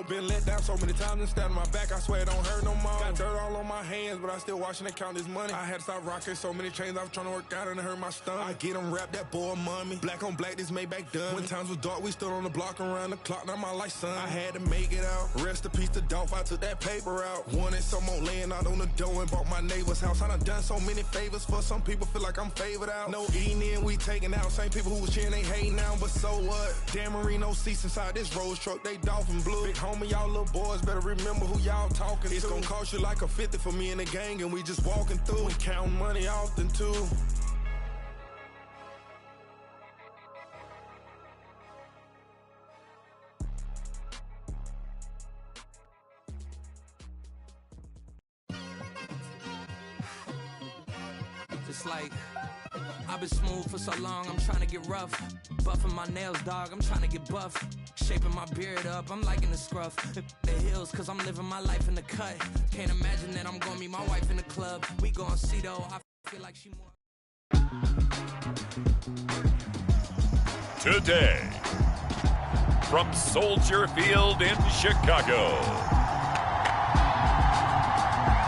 smoke, been let down so many times and stand on my back, I swear it don't hurt no more. Got dirt all on my hands, but I still watching and count this money. I had to stop rocking so many chains, I was trying to work out and it hurt my stomach. I get them wrapped, that boy mommy. Black on black, this Maybach done. When times was dark, we stood on the block around the clock, now my life son. I had to make it out. Rest in peace to Dolph, I took that paper out. Wanted some more laying out on the dough and bought my neighbor's house. I done done so many favors for some people, feel like I'm favored out. No eating in, we taking out. Same people who was cheering, they hating now, but so what? Dan Marino seats inside this Rolls truck, they Dolphin blue. Big homie, y'all little boys better remember who y'all talking to. It's gonna cost you like a 50 for me and the gang, and we just walking through. We counting money often too. It's like, I've been smooth for so long, I'm trying to get rough. Buffing my nails, dog, I'm trying to get buff. Shaping my beard up, I'm liking the scruff. The hills, cause I'm living my life in the cut. Can't imagine that I'm gonna meet my wife in the club. We gon' see though, I feel like she more. Today, from Soldier Field in Chicago,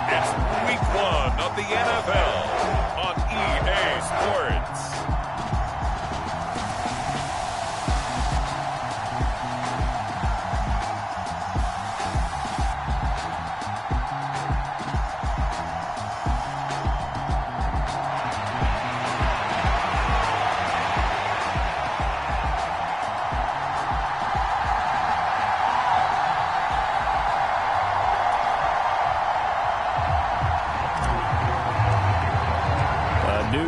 it's week 1 of the NFL. EA Sports.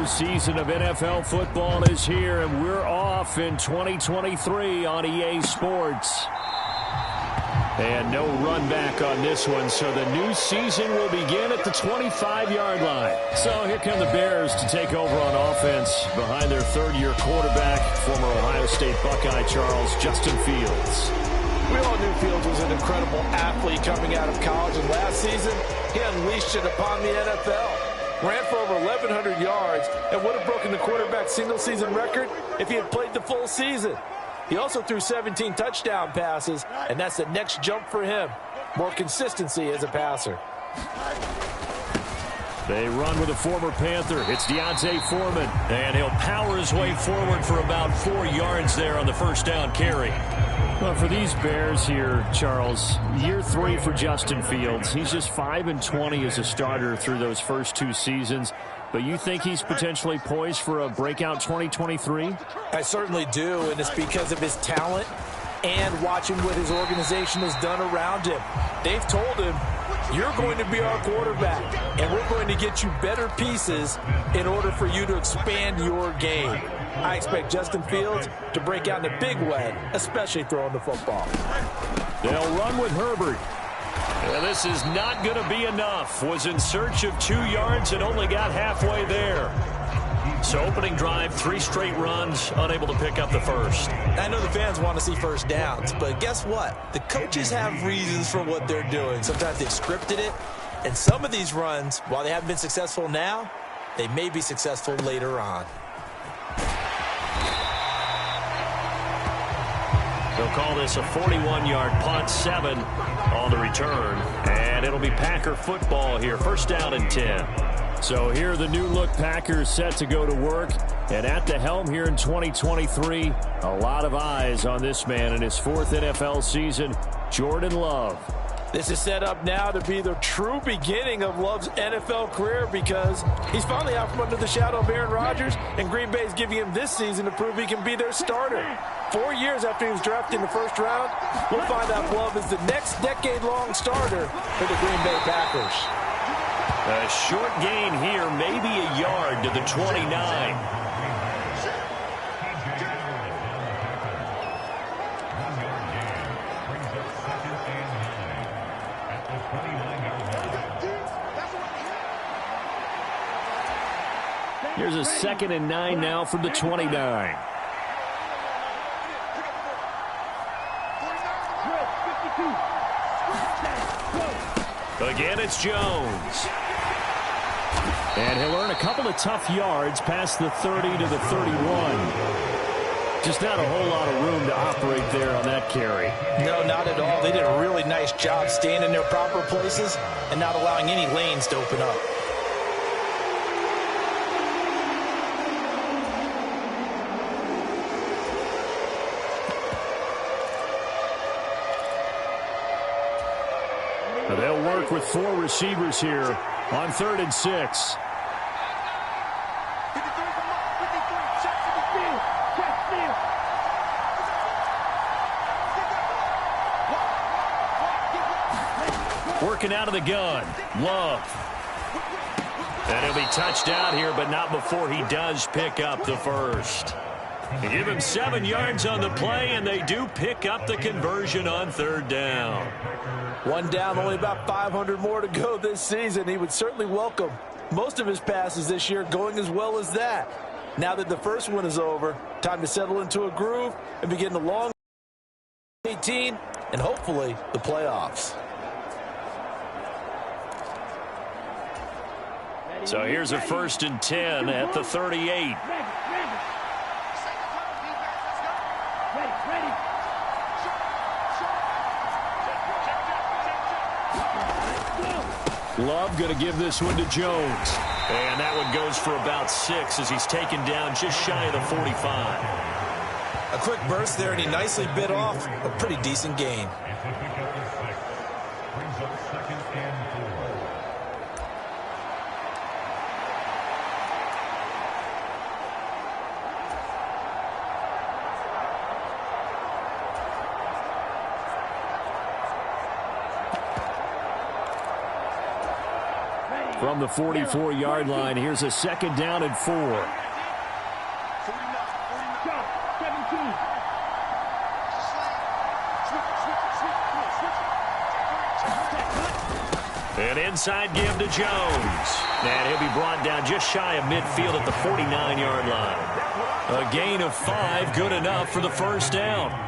Season of NFL football is here, and we're off in 2023 on EA Sports. And no run back on this one, so the new season will begin at the 25-yard line. So here come the Bears to take over on offense behind their third-year quarterback, former Ohio State Buckeye Justin Fields. We all knew Fields was an incredible athlete coming out of college, and last season he unleashed it upon the NFL. Ran for over 1,100 yards and would have broken the quarterback single-season record if he had played the full season. He also threw 17 touchdown passes, and that's the next jump for him. More consistency as a passer. They run with a former Panther. It's D'Onta Foreman, and he'll power his way forward for about 4 yards there on the first down carry. Well, for these Bears here, Charles, year 3 for Justin Fields. He's just 5-20 as a starter through those first 2 seasons. But you think he's potentially poised for a breakout 2023? I certainly do, and it's because of his talent and watching what his organization has done around him. They've told him, you're going to be our quarterback, and we're going to get you better pieces in order for you to expand your game. I expect Justin Fields to break out in a big way, especially throwing the football. They'll run with Herbert. Well, this is not going to be enough. Was in search of 2 yards and only got halfway there. So opening drive, 3 straight runs, unable to pick up the first. I know the fans want to see first downs, but guess what? The coaches have reasons for what they're doing. Sometimes they've scripted it, and some of these runs, while they haven't been successful now, they may be successful later on. They'll call this a 41-yard punt, 7 on the return. And it'll be Packer football here. First down and 10. So here are the new-look Packers set to go to work. And at the helm here in 2023, a lot of eyes on this man in his 4th NFL season, Jordan Love. This is set up now to be the true beginning of Love's NFL career because he's finally out from under the shadow of Aaron Rodgers, and Green Bay is giving him this season to prove he can be their starter. 4 years after he was drafted in the first round, we'll find out Love is the next decade-long starter for the Green Bay Packers. A short gain here, maybe a yard to the 29. Here's a 2nd and 9 now from the 29. Again, it's Jones. And he'll earn a couple of tough yards past the 30 to the 31. Just not a whole lot of room to operate there on that carry. No, not at all. They did a really nice job staying in their proper places and not allowing any lanes to open up. They'll work with 4 receivers here on 3rd and 6. Working out of the gun, Love. And he'll be touched out here, but not before he does pick up the first. They give him 7 yards on the play, and they do pick up the conversion on 3rd down. 1 down, only about 500 more to go this season. He would certainly welcome most of his passes this year going as well as that. Now that the first one is over, time to settle into a groove and begin the long 18 and hopefully the playoffs. So here's a 1st and 10 at the 38. Love going to give this one to Jones. And that one goes for about 6 as he's taken down just shy of the 45. A quick burst there, and he nicely bit off a pretty decent gain. From the 44-yard line, here's a 2nd down and 4. An inside give to Jones. And he'll be brought down just shy of midfield at the 49-yard line. A gain of 5, good enough for the 1st down.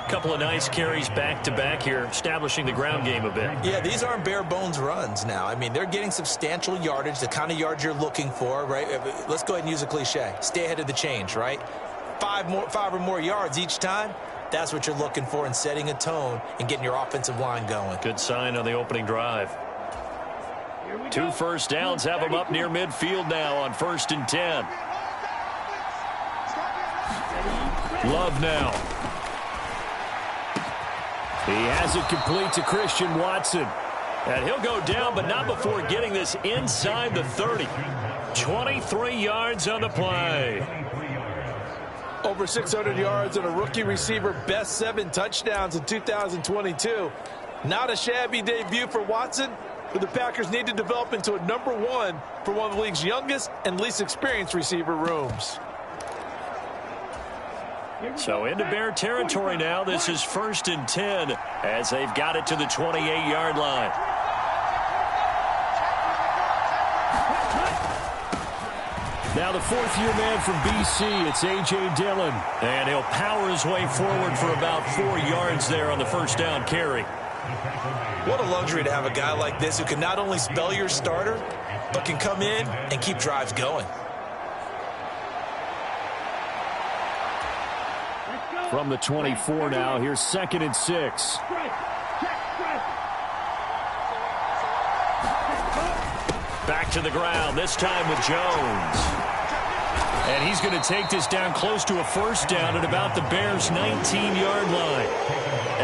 Couple of nice carries back-to-back here, establishing the ground game a bit. Yeah, these aren't bare-bones runs now. I mean, they're getting substantial yardage, the kind of yards you're looking for, right? Let's go ahead and use a cliche. Stay ahead of the change, right? 5 or more yards each time. That's what you're looking for in setting a tone and getting your offensive line going. Good sign on the opening drive. 2 1st downs have them up near midfield now on 1st and 10. Love now. He has it complete to Christian Watson. And he'll go down, but not before getting this inside the 30. 23 yards on the play. Over 600 yards and a rookie receiver best 7 touchdowns in 2022. Not a shabby debut for Watson, but the Packers need to develop into a #1 for one of the league's youngest and least experienced receiver rooms. So into Bear territory now. This is 1st and 10 as they've got it to the 28-yard line. Now the 4th-year man from BC, it's A.J. Dillon. And he'll power his way forward for about 4 yards there on the 1st down carry. What a luxury to have a guy like this who can not only spell your starter, but can come in and keep drives going. From the 24 now, here's 2nd and 6. Back to the ground, this time with Jones. And he's going to take this down close to a 1st down at about the Bears' 19-yard line.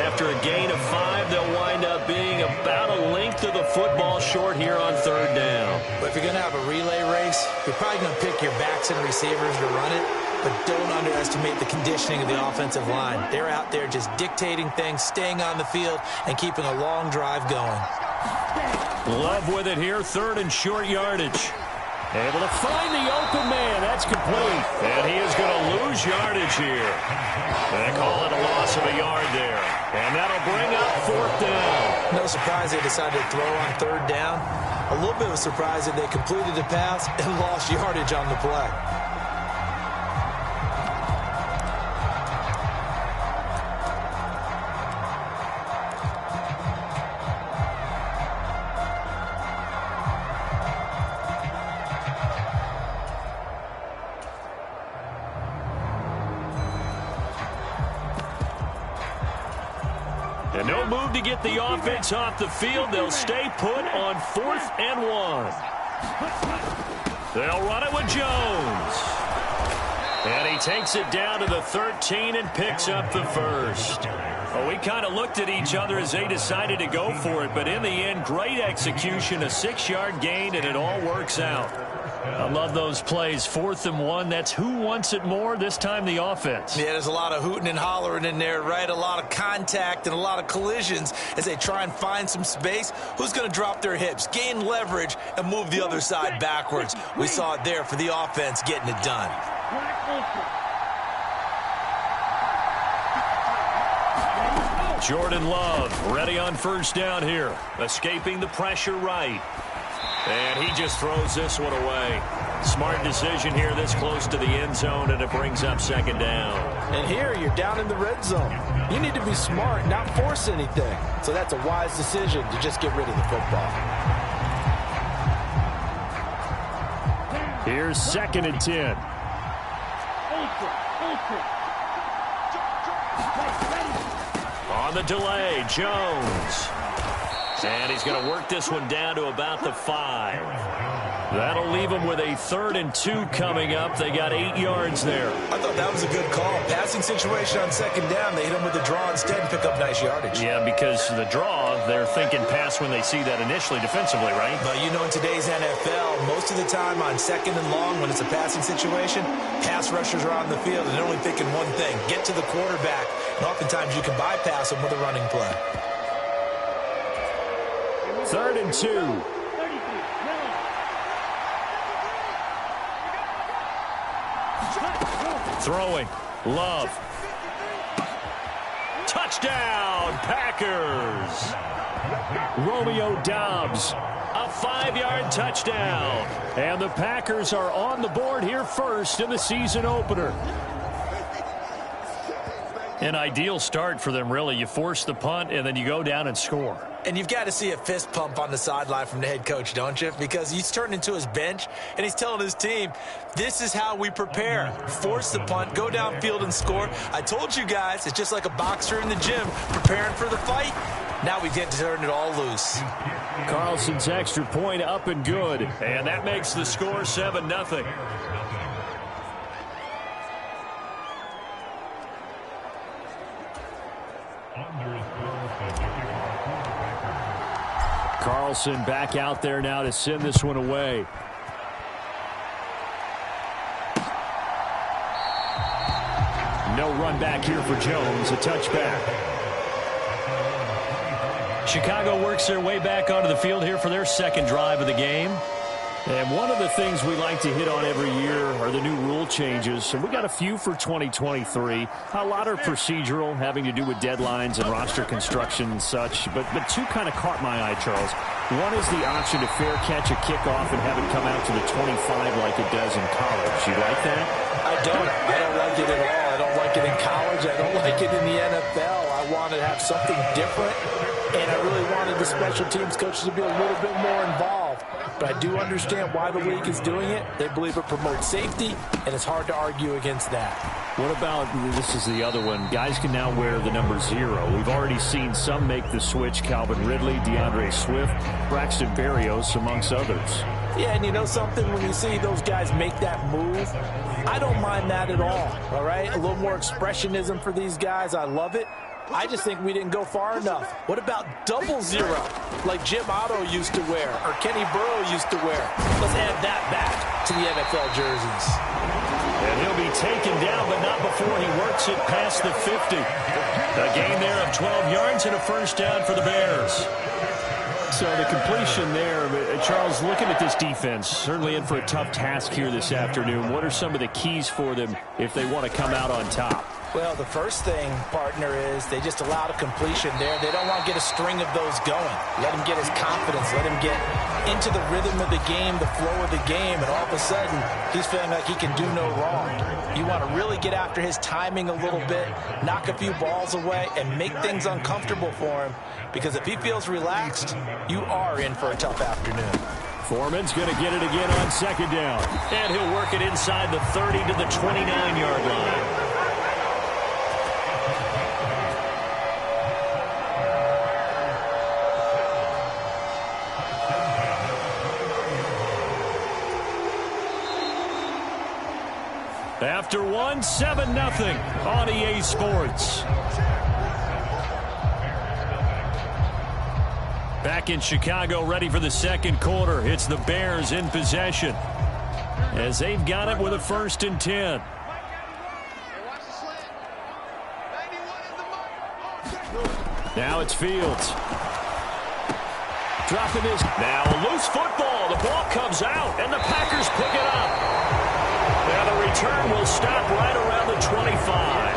After a gain of 5, they'll wind up being about a length of the football short here on 3rd down. But if you're going to have a relay race, you're probably going to pick your backs and receivers to run it. But don't underestimate the conditioning of the offensive line. They're out there just dictating things, staying on the field, and keeping a long drive going. Love with it here, 3rd and short yardage. Able to find the open man. That's complete. And he is going to lose yardage here. They call it a loss of a yard there. And that'll bring up 4th down. No surprise they decided to throw on 3rd down. A little bit of a surprise that they completed the pass and lost yardage on the play. move to get the offense off the field. They'll stay put on 4th and 1. They'll run it with Jones. And he takes it down to the 13 and picks up the first. Well, we kind of looked at each other as they decided to go for it, but in the end, great execution, a 6-yard gain, and it all works out. I love those plays. 4th and 1, that's who wants it more, this time the offense. Yeah, there's a lot of hooting and hollering in there, right? A lot of contact and a lot of collisions as they try and find some space. Who's going to drop their hips, gain leverage, and move the other side backwards? We saw it there for the offense getting it done. Jordan Love ready on first down here. Escaping the pressure right. And he just throws this one away. Smart decision here this close to the end zone, and it brings up 2nd down. And here you're down in the red zone. You need to be smart, not force anything. So that's a wise decision to just get rid of the football. Here's 2nd and 10. On the delay, Jones. And he's going to work this one down to about the 5. That'll leave them with a 3rd and 2 coming up. They got 8 yards there. I thought that was a good call. Passing situation on 2nd down. They hit him with the draw instead and pick up nice yardage. Yeah, because the draw, they're thinking pass when they see that initially defensively, right? But you know, in today's NFL, most of the time on 2nd and long, when it's a passing situation, pass rushers are on the field and they're only thinking one thing, get to the quarterback. And oftentimes you can bypass them with a running play. 3rd and 2. Throwing. Love. Touchdown, Packers. Romeo Doubs. A 5-yard touchdown. And the Packers are on the board here first in the season opener. An ideal start for them, really. You force the punt, and then you go down and score. And you've got to see a fist pump on the sideline from the head coach, don't you? Because he's turned into his bench, and he's telling his team, this is how we prepare. Force the punt, go downfield and score. I told you guys, it's just like a boxer in the gym preparing for the fight. Now we get to turn it all loose. Carlson's extra point up and good. And that makes the score 7-0. Carlson back out there now to send this one away. No run back here for Jones. A touchback. Chicago works their way back onto the field here for their 2nd drive of the game. And one of the things we like to hit on every year are the new rule changes. And we got a few for 2023. A lot are procedural, having to do with deadlines and roster construction and such. But 2 kind of caught my eye, Charles. One is the option to fair catch a kickoff and have it come out to the 25 like it does in college. You like that? I don't like it at all. I don't like it in college. I don't like it in the NFL. I want to have something different. And I really wanted the special teams coaches to be a little bit more involved. But I do understand why the league is doing it. They believe it promotes safety, and it's hard to argue against that. What about, this is the other one, guys can now wear the number 0. We've already seen some make the switch. Calvin Ridley, DeAndre Swift, Braxton Berrios, amongst others. Yeah, and you know something? When you see those guys make that move, I don't mind that at all right? A little more expressionism for these guys. I love it. I just think we didn't go far enough. What about 00, like Jim Otto used to wear or Kenny Burrow used to wear? Let's add that back to the NFL jerseys. And he'll be taken down, but not before he works it past the 50. A gain there of 12 yards and a first down for the Bears. So the completion there, Charles, looking at this defense, certainly in for a tough task here this afternoon. What are some of the keys for them if they want to come out on top? Well, the first thing, partner, is they just allowed a completion there. They don't want to get a string of those going. Let him get his confidence. Let him get into the rhythm of the game, the flow of the game, and all of a sudden, he's feeling like he can do no wrong. You want to really get after his timing a little bit, knock a few balls away, and make things uncomfortable for him, because if he feels relaxed, you are in for a tough afternoon. Foreman's going to get it again on 2nd down, and he'll work it inside the 30 to the 29-yard line. After one, 7-0 on EA Sports. Back in Chicago, ready for the second quarter. It's the Bears in possession as they've got it with a 1st and 10. Now it's Fields. Dropping his. Now a loose football. The ball comes out, and the Packers pick it up. Now the return will stop right around the 25.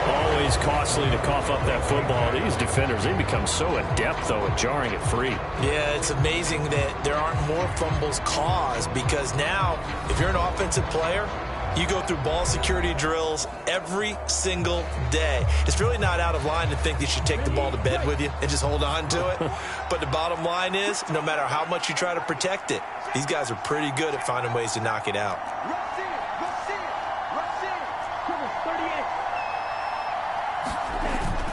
Always costly to cough up that football. These defenders, they become so adept, though, at jarring it free. Yeah, it's amazing that there aren't more fumbles caused, because now, if you're an offensive player, you go through ball security drills every single day. It's really not out of line to think you should take the ball to bed with you and just hold on to it. But the bottom line is, no matter how much you try to protect it, these guys are pretty good at finding ways to knock it out.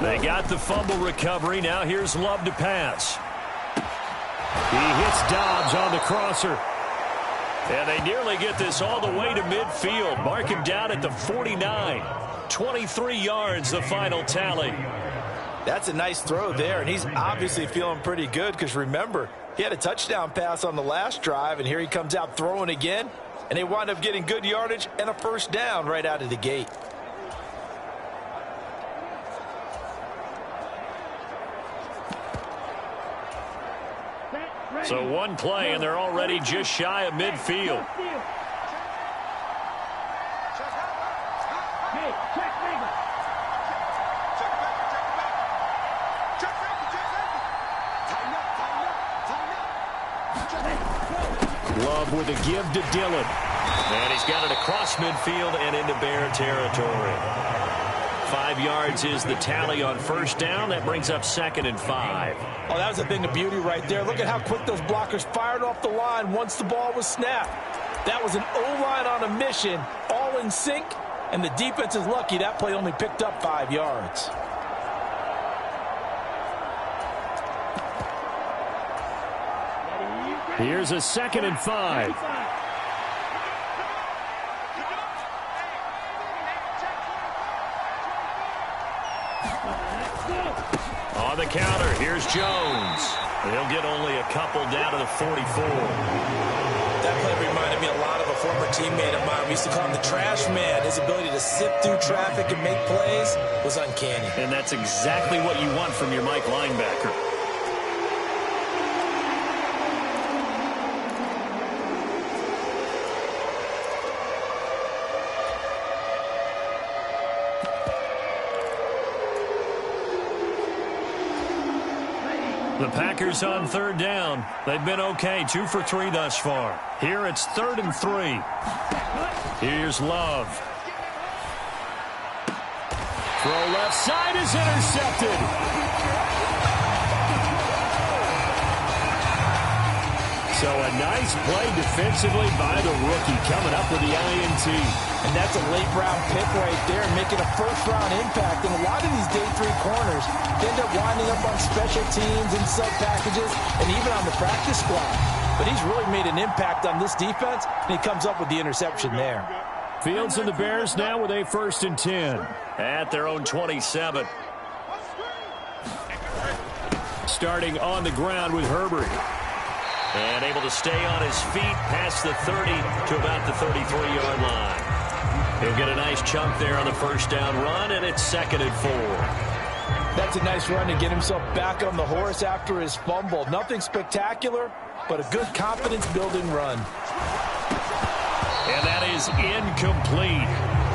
They got the fumble recovery. Now here's Love to pass. He hits Dobbs on the crosser. And they nearly get this all the way to midfield. Mark him down at the 49. 23 yards, the final tally. That's a nice throw there, and he's obviously feeling pretty good because, remember, he had a touchdown pass on the last drive, and here he comes out throwing again, and they wind up getting good yardage and a 1st down right out of the gate. So one play, and they're already just shy of midfield. Love with a give to Dillon. And he's got it across midfield and into Bear territory. 5 yards is the tally on 1st down. That brings up 2nd and 5. Oh, that was a thing of beauty right there. Look at how quick those blockers fired off the line once the ball was snapped. That was an O-line on a mission, all in sync, and the defense is lucky that play only picked up 5 yards. Here's a 2nd and 5. On the counter, here's Jones. He'll get only a couple down to the 44. That play reminded me a lot of a former teammate of mine. We used to call him the trash man. His ability to sift through traffic and make plays was uncanny. And that's exactly what you want from your Mike linebacker. The Packers on 3rd down. They've been okay, 2 for 3 thus far. Here it's 3rd and 3. Here's Love. Throw left side is intercepted. So a nice play defensively by the rookie coming up with the INT. And that's a late-round pick right there, making a 1st-round impact. And a lot of these day 3 corners end up winding up on special teams and sub-packages and even on the practice squad. But he's really made an impact on this defense, and he comes up with the interception there. Fields and the Bears now with a 1st and 10 at their own 27. Starting on the ground with Herbert. And able to stay on his feet past the 30 to about the 33-yard line. He'll get a nice chunk there on the 1st down run, and it's 2nd and 4. That's a nice run to get himself back on the horse after his fumble. Nothing spectacular, but a good confidence-building run. And that is incomplete.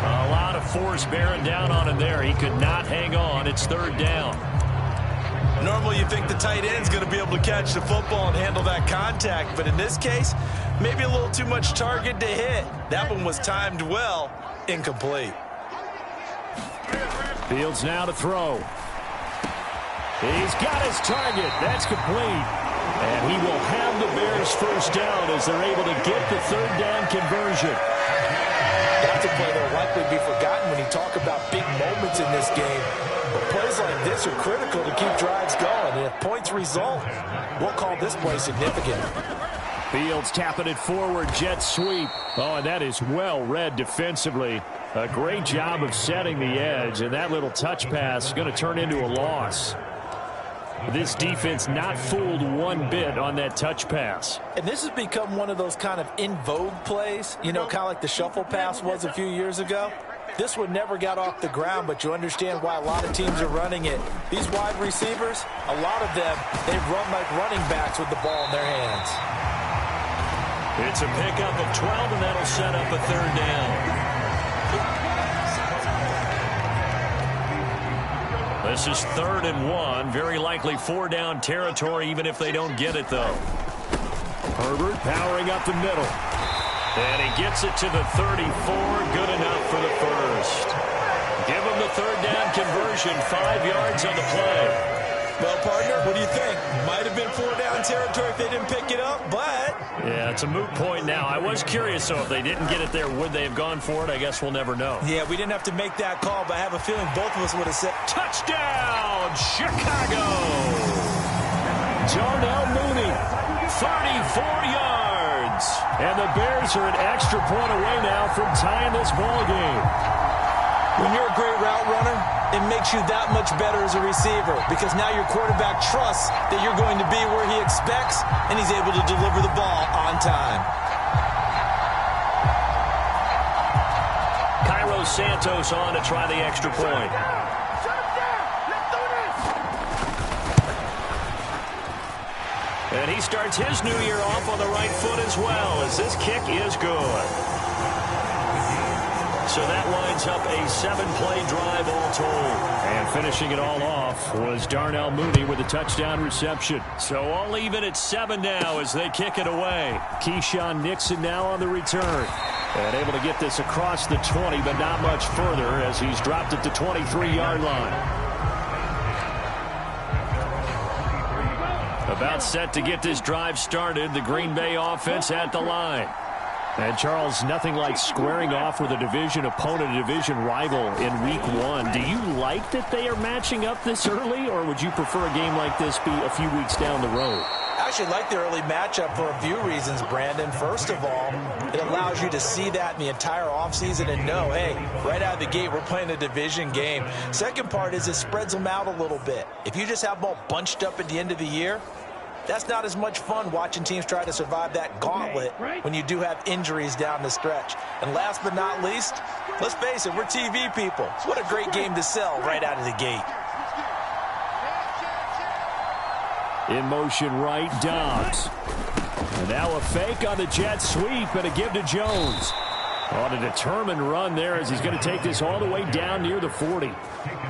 A lot of force bearing down on him there. He could not hang on. It's 3rd down. Normally you think the tight end's going to be able to catch the football and handle that contact, but in this case, maybe a little too much target to hit. That one was timed well, incomplete. Fields now to throw. He's got his target. That's complete. And he will have the Bears 1st down as they're able to get the 3rd down conversion. That's a play that will likely be forgotten when you talk about big moments in this game. But plays like this are critical to keep drives going. And if points result, we'll call this play significant. Fields tapping it forward, jet sweep. Oh, and that is well read defensively. A great job of setting the edge, and that little touch pass is going to turn into a loss. This defense not fooled one bit on that touch pass. And this has become one of those kind of in vogue plays, you know, kind of like the shuffle pass was a few years ago. This one never got off the ground, but you understand why a lot of teams are running it. These wide receivers, a lot of them, they run like running backs with the ball in their hands. It's a pickup of 12, and that'll set up a third down. This is 3rd and 1. Very likely 4-down territory, even if they don't get it, though. Herbert powering up the middle. And he gets it to the 34. Good enough for the first. Give him the 3rd-down conversion. 5 yards on the play. Well, partner, what do you think? Might have been 4-down territory if they didn't pick it up, but... Yeah, it's a moot point now. I was curious, so if they didn't get it there, would they have gone for it? I guess we'll never know. Yeah, we didn't have to make that call, but I have a feeling both of us would have said... Touchdown, Chicago! Darnell Mooney, 34 yards. And the Bears are an extra point away now from tying this ball game. When you're a great route runner, it makes you that much better as a receiver because now your quarterback trusts that you're going to be where he expects, and he's able to deliver the ball on time. Cairo Santos on to try the extra point. And he starts his new year off on the right foot as well, as this kick is good. So that winds up a 7-play drive all told. And finishing it all off was Darnell Mooney with a touchdown reception. So all even at 7 now as they kick it away. Keyshawn Nixon now on the return. And able to get this across the 20, but not much further as he's dropped it to 23-yard line. About set to get this drive started. The Green Bay offense at the line. And, Charles, nothing like squaring off with a division opponent, a division rival in Week 1. Do you like that they are matching up this early, or would you prefer a game like this be a few weeks down the road? I actually like the early matchup for a few reasons, Brandon. First of all, it allows you to see that in the entire offseason and know, hey, right out of the gate, we're playing a division game. Second part is it spreads them out a little bit. If you just have them all bunched up at the end of the year, that's not as much fun watching teams try to survive that gauntlet when you do have injuries down the stretch. And last but not least, let's face it, we're TV people. What a great game to sell right out of the gate. In motion right, Dobbs. And now a fake on the jet sweep and a give to Jones. On a determined run there as he's going to take this all the way down near the 40.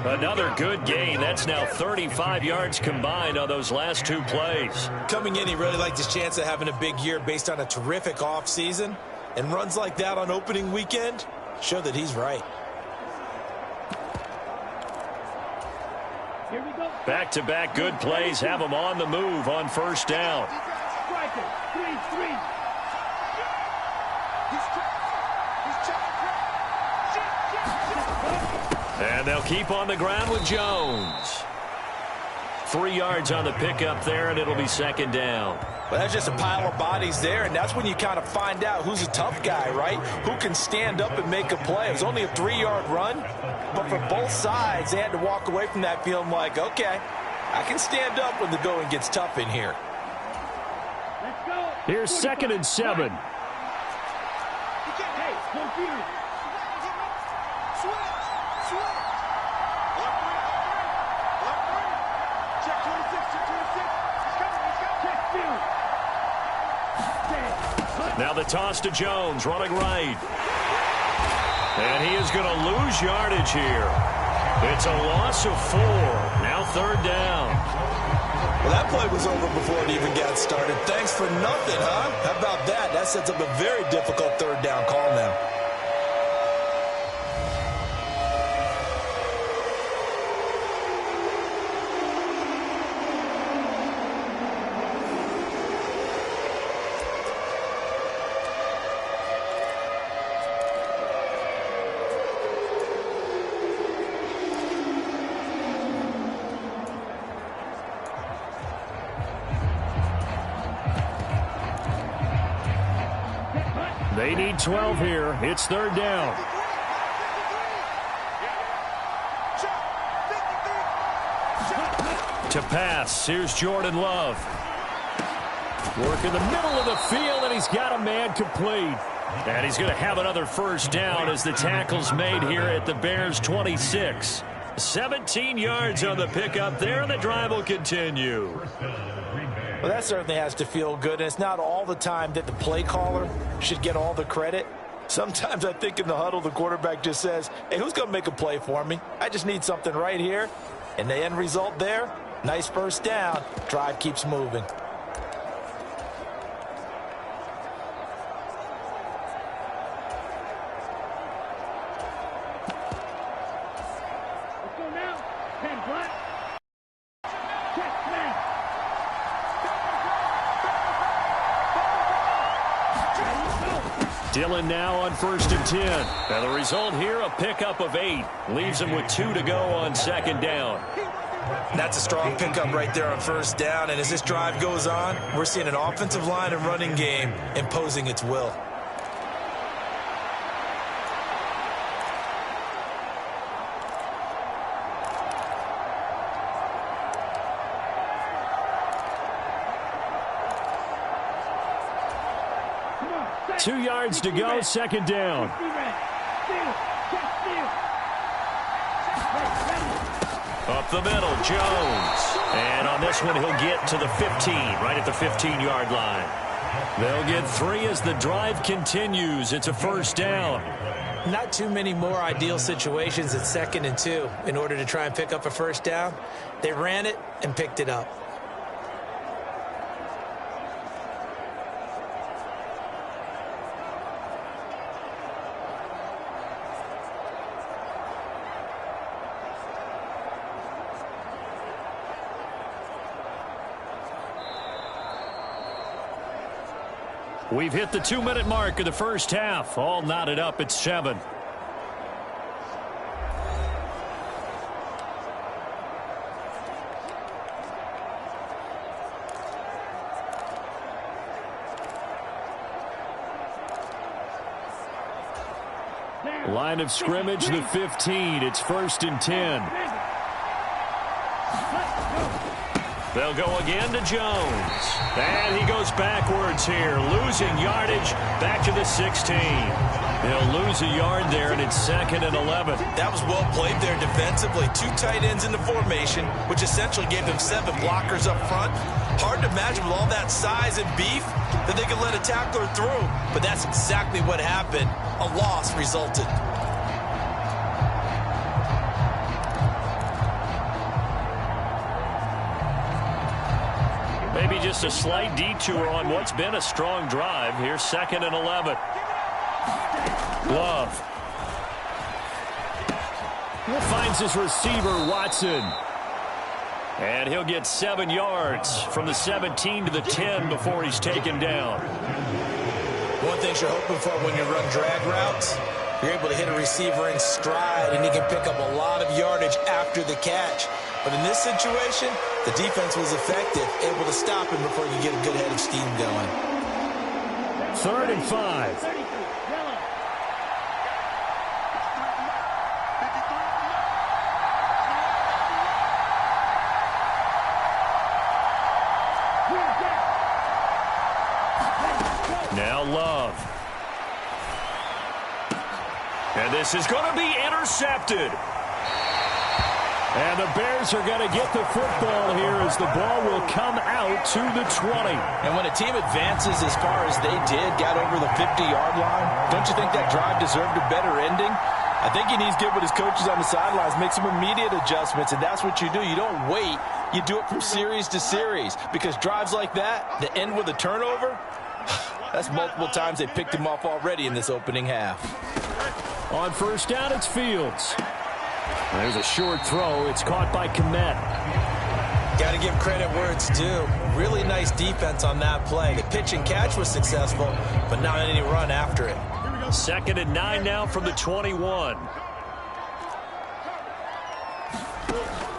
Another good gain. That's now 35 yards combined on those last 2 plays. Coming in, he really liked his chance of having a big year based on a terrific offseason. And runs like that on opening weekend show that he's right. Back-to-back good plays have him on the move on first down. And they'll keep on the ground with Jones. 3 yards on the pickup there, and it'll be second down. Well, that's just a pile of bodies there, and that's when you kind of find out who's a tough guy, right? Who can stand up and make a play. It was only a 3-yard run, but for both sides, they had to walk away from that feeling like, okay, I can stand up when the going gets tough in here. Here's 2nd and 7. Now the toss to Jones, running right. And he is going to lose yardage here. It's a loss of 4. Now 3rd down. Well, that play was over before it even got started. Thanks for nothing, huh? How about that? That sets up a very difficult 3rd down call now. They need 12 here. It's third down. To pass, here's Jordan Love. Work in the middle of the field, and he's got a man complete. And he's going to have another first down as the tackle's made here at the Bears' 26. 17 yards on the pickup there, and the drive will continue. Well, that certainly has to feel good, and it's not all the time that the play caller should get all the credit. Sometimes I think in the huddle, the quarterback just says, hey, who's going to make a play for me? I just need something right here. And the end result there, nice first down. Drive keeps moving. Dillon now on 1st and 10. And the result here, a pickup of 8. Leaves him with 2 to go on 2nd down. That's a strong pickup right there on first down. And as this drive goes on, we're seeing an offensive line and running game imposing its will. Two yards to go, 2nd down. Up the middle, Jones. And on this one, he'll get to the 15, right at the 15-yard line. They'll get 3 as the drive continues. It's a first down. Not too many more ideal situations at 2nd and 2 in order to try and pick up a first down. They ran it and picked it up. We've hit the 2-minute mark of the first half. All knotted up at 7. Line of scrimmage, the 15. It's 1st and 10. They'll go again to Jones. And he goes backwards here, losing yardage back to the 16. He'll lose a yard there, and it's 2nd and 11. That was well played there defensively. 2 tight ends in the formation, which essentially gave them 7 blockers up front. Hard to imagine with all that size and beef that they could let a tackler through. But that's exactly what happened. A loss resulted. Maybe just a slight detour on what's been a strong drive. Here's 2nd and 11. Love. Finds his receiver, Watson. And he'll get 7 yards from the 17 to the 10 before he's taken down. One thing you're hoping for when you run drag routes, you're able to hit a receiver in stride, and he can pick up a lot of yardage after the catch. But in this situation, the defense was effective, able to stop him before you get a good head of steam going. 3rd and 5. Now Love. And this is going to be intercepted. And the Bears are going to get the football here as the ball will come out to the 20. And when a team advances as far as they did, got over the 50-yard line, don't you think that drive deserved a better ending? I think he needs to get with his coaches on the sidelines, make some immediate adjustments, and that's what you do. You don't wait. You do it from series to series, because drives like that, that end with a turnover, that's multiple times they picked him off already in this opening half. On first down, it's Fields. There's a short throw. It's caught by Kmet. Got to give credit where it's due. Really nice defense on that play. The pitch and catch was successful, but not any run after it. 2nd and 9 now from the 21.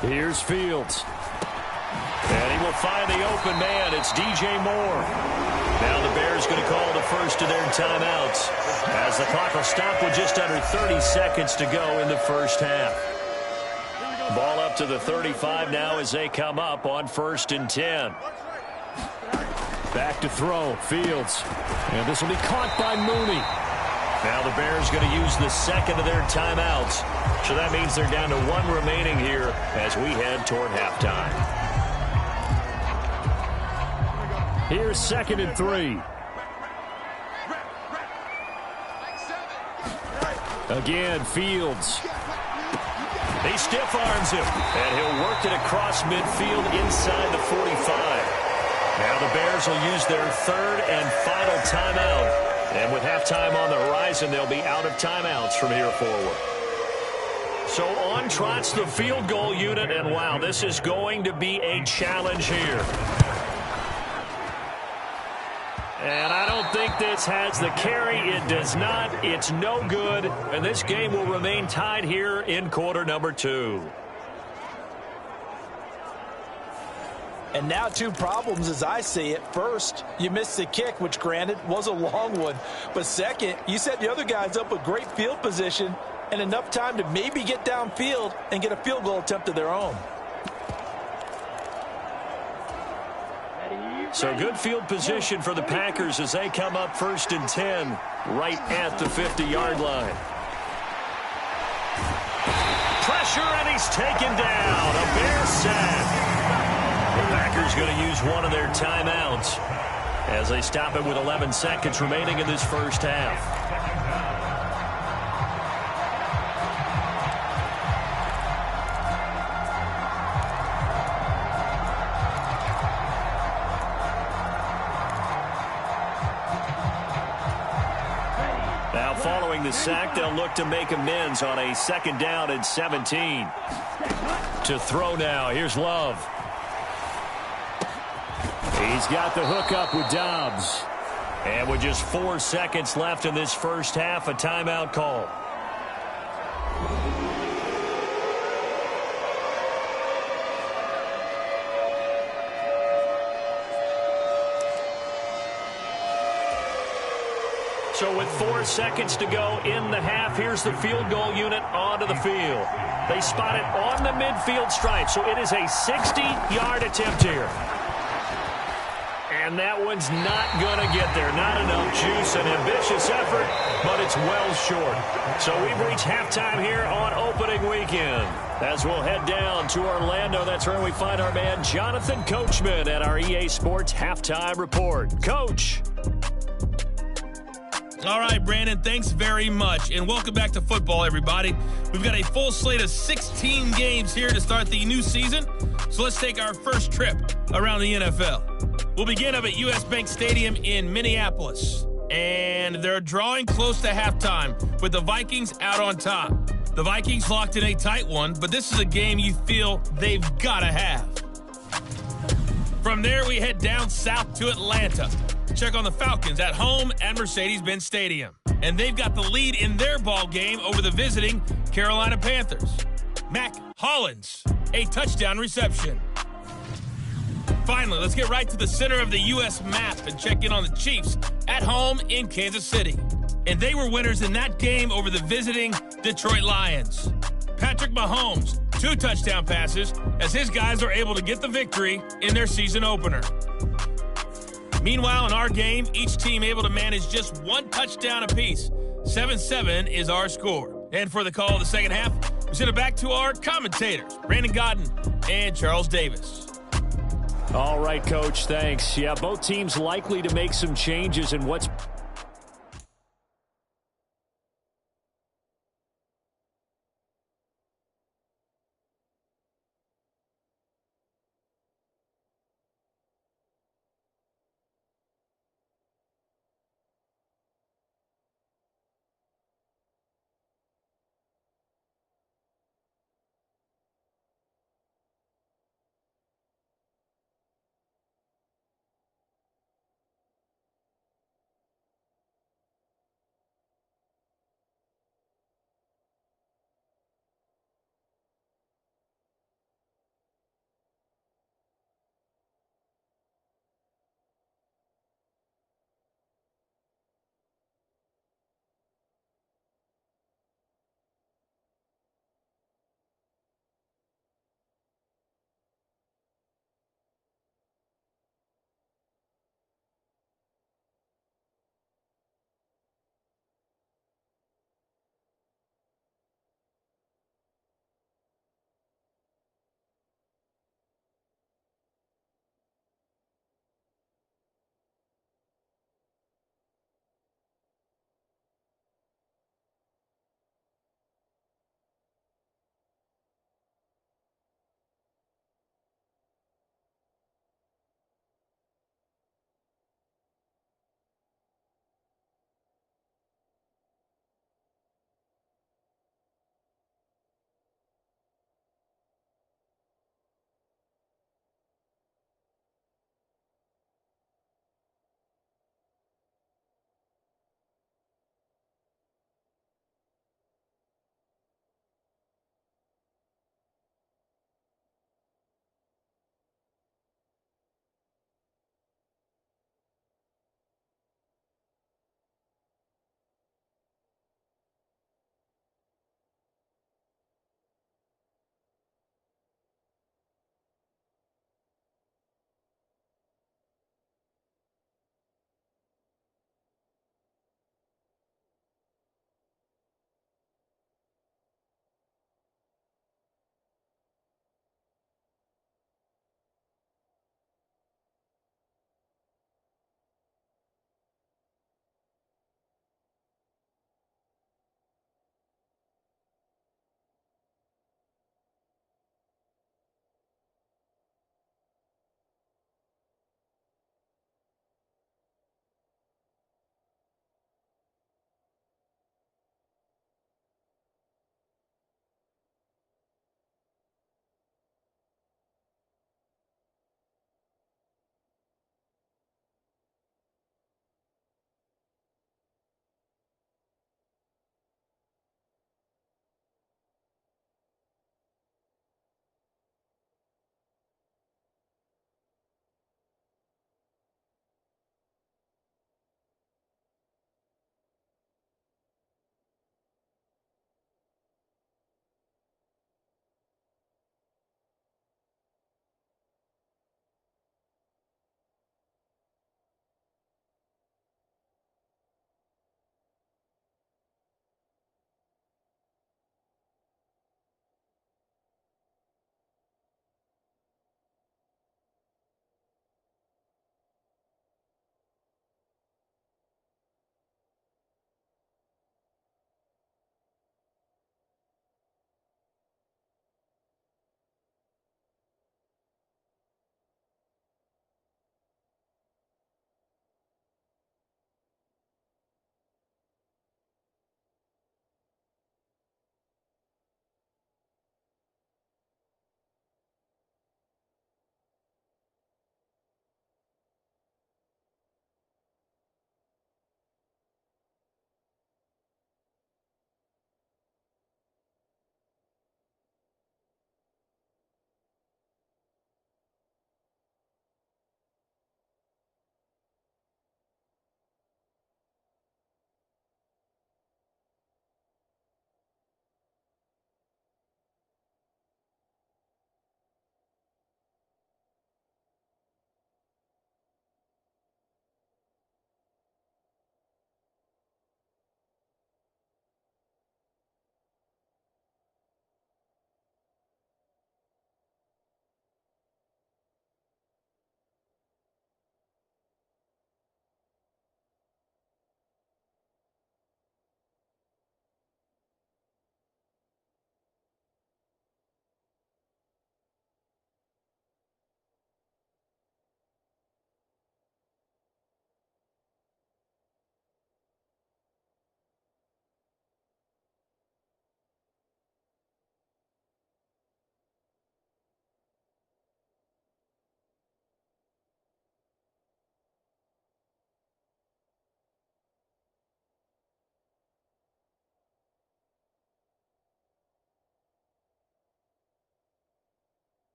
Here's Fields. And he will find the open man. It's DJ Moore. Now the Bears going to call the first of their timeouts as the clock will stop with just under 30 seconds to go in the first half. Ball up to the 35 now as they come up on 1st and 10. Back to throw, Fields. And this will be caught by Mooney. Now the Bears going to use the second of their timeouts. So that means they're down to 1 remaining here as we head toward halftime. Here's 2nd and 3. Again, Fields. He stiff arms him, and he'll work it across midfield inside the 45. Now the Bears will use their 3rd and final timeout. And with halftime on the horizon, they'll be out of timeouts from here forward. So on trots the field goal unit, and wow, this is going to be a challenge here. And I don't think this has the carry. It does not. It's no good. And this game will remain tied here in quarter number 2. And now 2 problems as I see it. First, you missed the kick, which granted was a long one. But second, you set the other guys up with great field position and enough time to maybe get downfield and get a field goal attempt of their own. So good field position for the Packers as they come up 1st and 10 right at the 50-yard line. Pressure, and he's taken down. A Bear sack. The Packers going to use one of their timeouts as they stop it with 11 seconds remaining in this first half. Following the sack, they'll look to make amends on a 2nd down and 17. To throw now, here's Love. He's got the hook up with Dobbs. And with just 4 seconds left in this first half, a timeout call. So with 4 seconds to go in the half, here's the field goal unit onto the field. They spot it on the midfield stripe, so it is a 60-yard attempt here. And that one's not going to get there. Not enough juice, an ambitious effort, but it's well short. So we've reached halftime here on opening weekend. As we'll head down to Orlando, that's where we find our man Jonathan Coachman at our EA Sports Halftime Report. Coach. All right, Brandon, thanks very much, and welcome back to football, everybody. We've got a full slate of 16 games here to start the new season, so let's take our first trip around the NFL. We'll begin up at US Bank Stadium in Minneapolis, and they're drawing close to halftime with the Vikings out on top. The Vikings locked in a tight one, but this is a game you feel they've got to have. From there, we head down south to Atlanta. Check on the Falcons at home at Mercedes-Benz Stadium. And they've got the lead in their ball game over the visiting Carolina Panthers. Mac Hollins, a touchdown reception. Finally, let's get right to the center of the U.S. map and check in on the Chiefs at home in Kansas City. And they were winners in that game over the visiting Detroit Lions. Patrick Mahomes, 2 touchdown passes as his guys are able to get the victory in their season opener. Meanwhile, in our game, each team able to manage just 1 touchdown apiece. 7-7 is our score. And for the call of the second half, we send it back to our commentators, Brandon Godden and Charles Davis. All right, Coach, thanks. Yeah, both teams likely to make some changes in what's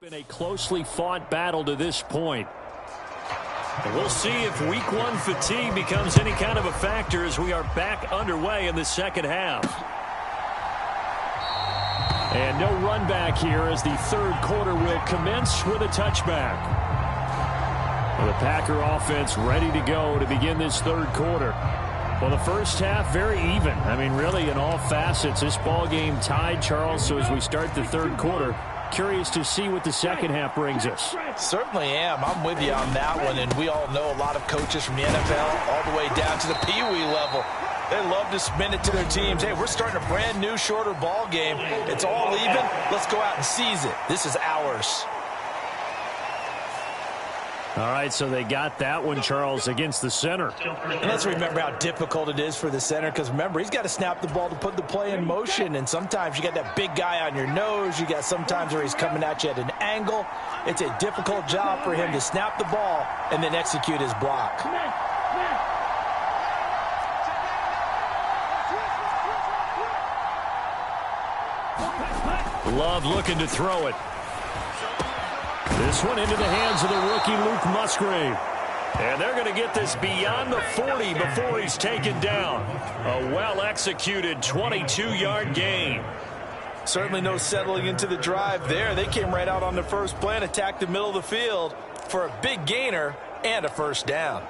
Been a closely fought battle to this point. And we'll see if week one fatigue becomes any kind of a factor as we are back underway in the second half. And no run back here as the third quarter will commence with a touchback. Well, the Packer offense ready to go to begin this third quarter. Well, the first half very even. I mean, really in all facets, this ball game tied, Charles. So as we start the third quarter, curious to see what the second half brings us. Certainly am. I'm with you on that one. And we all know a lot of coaches from the NFL all the way down to the Pee-wee level. They love to spin it to their teams. Hey, we're starting a brand new, shorter ball game. It's all even. Let's go out and seize it. This is ours. All right, so they got that one, Charles, against the center. And let's remember how difficult it is for the center, because remember, he's got to snap the ball to put the play in motion, and sometimes you got that big guy on your nose. You got sometimes where he's coming at you at an angle. It's a difficult job for him to snap the ball and then execute his block. Love looking to throw it. This one into the hands of the rookie Luke Musgrave. And they're going to get this beyond the 40 before he's taken down. A well-executed 22-yard gain. Certainly no settling into the drive there. They came right out on the first play and attacked the middle of the field for a big gainer and a first down.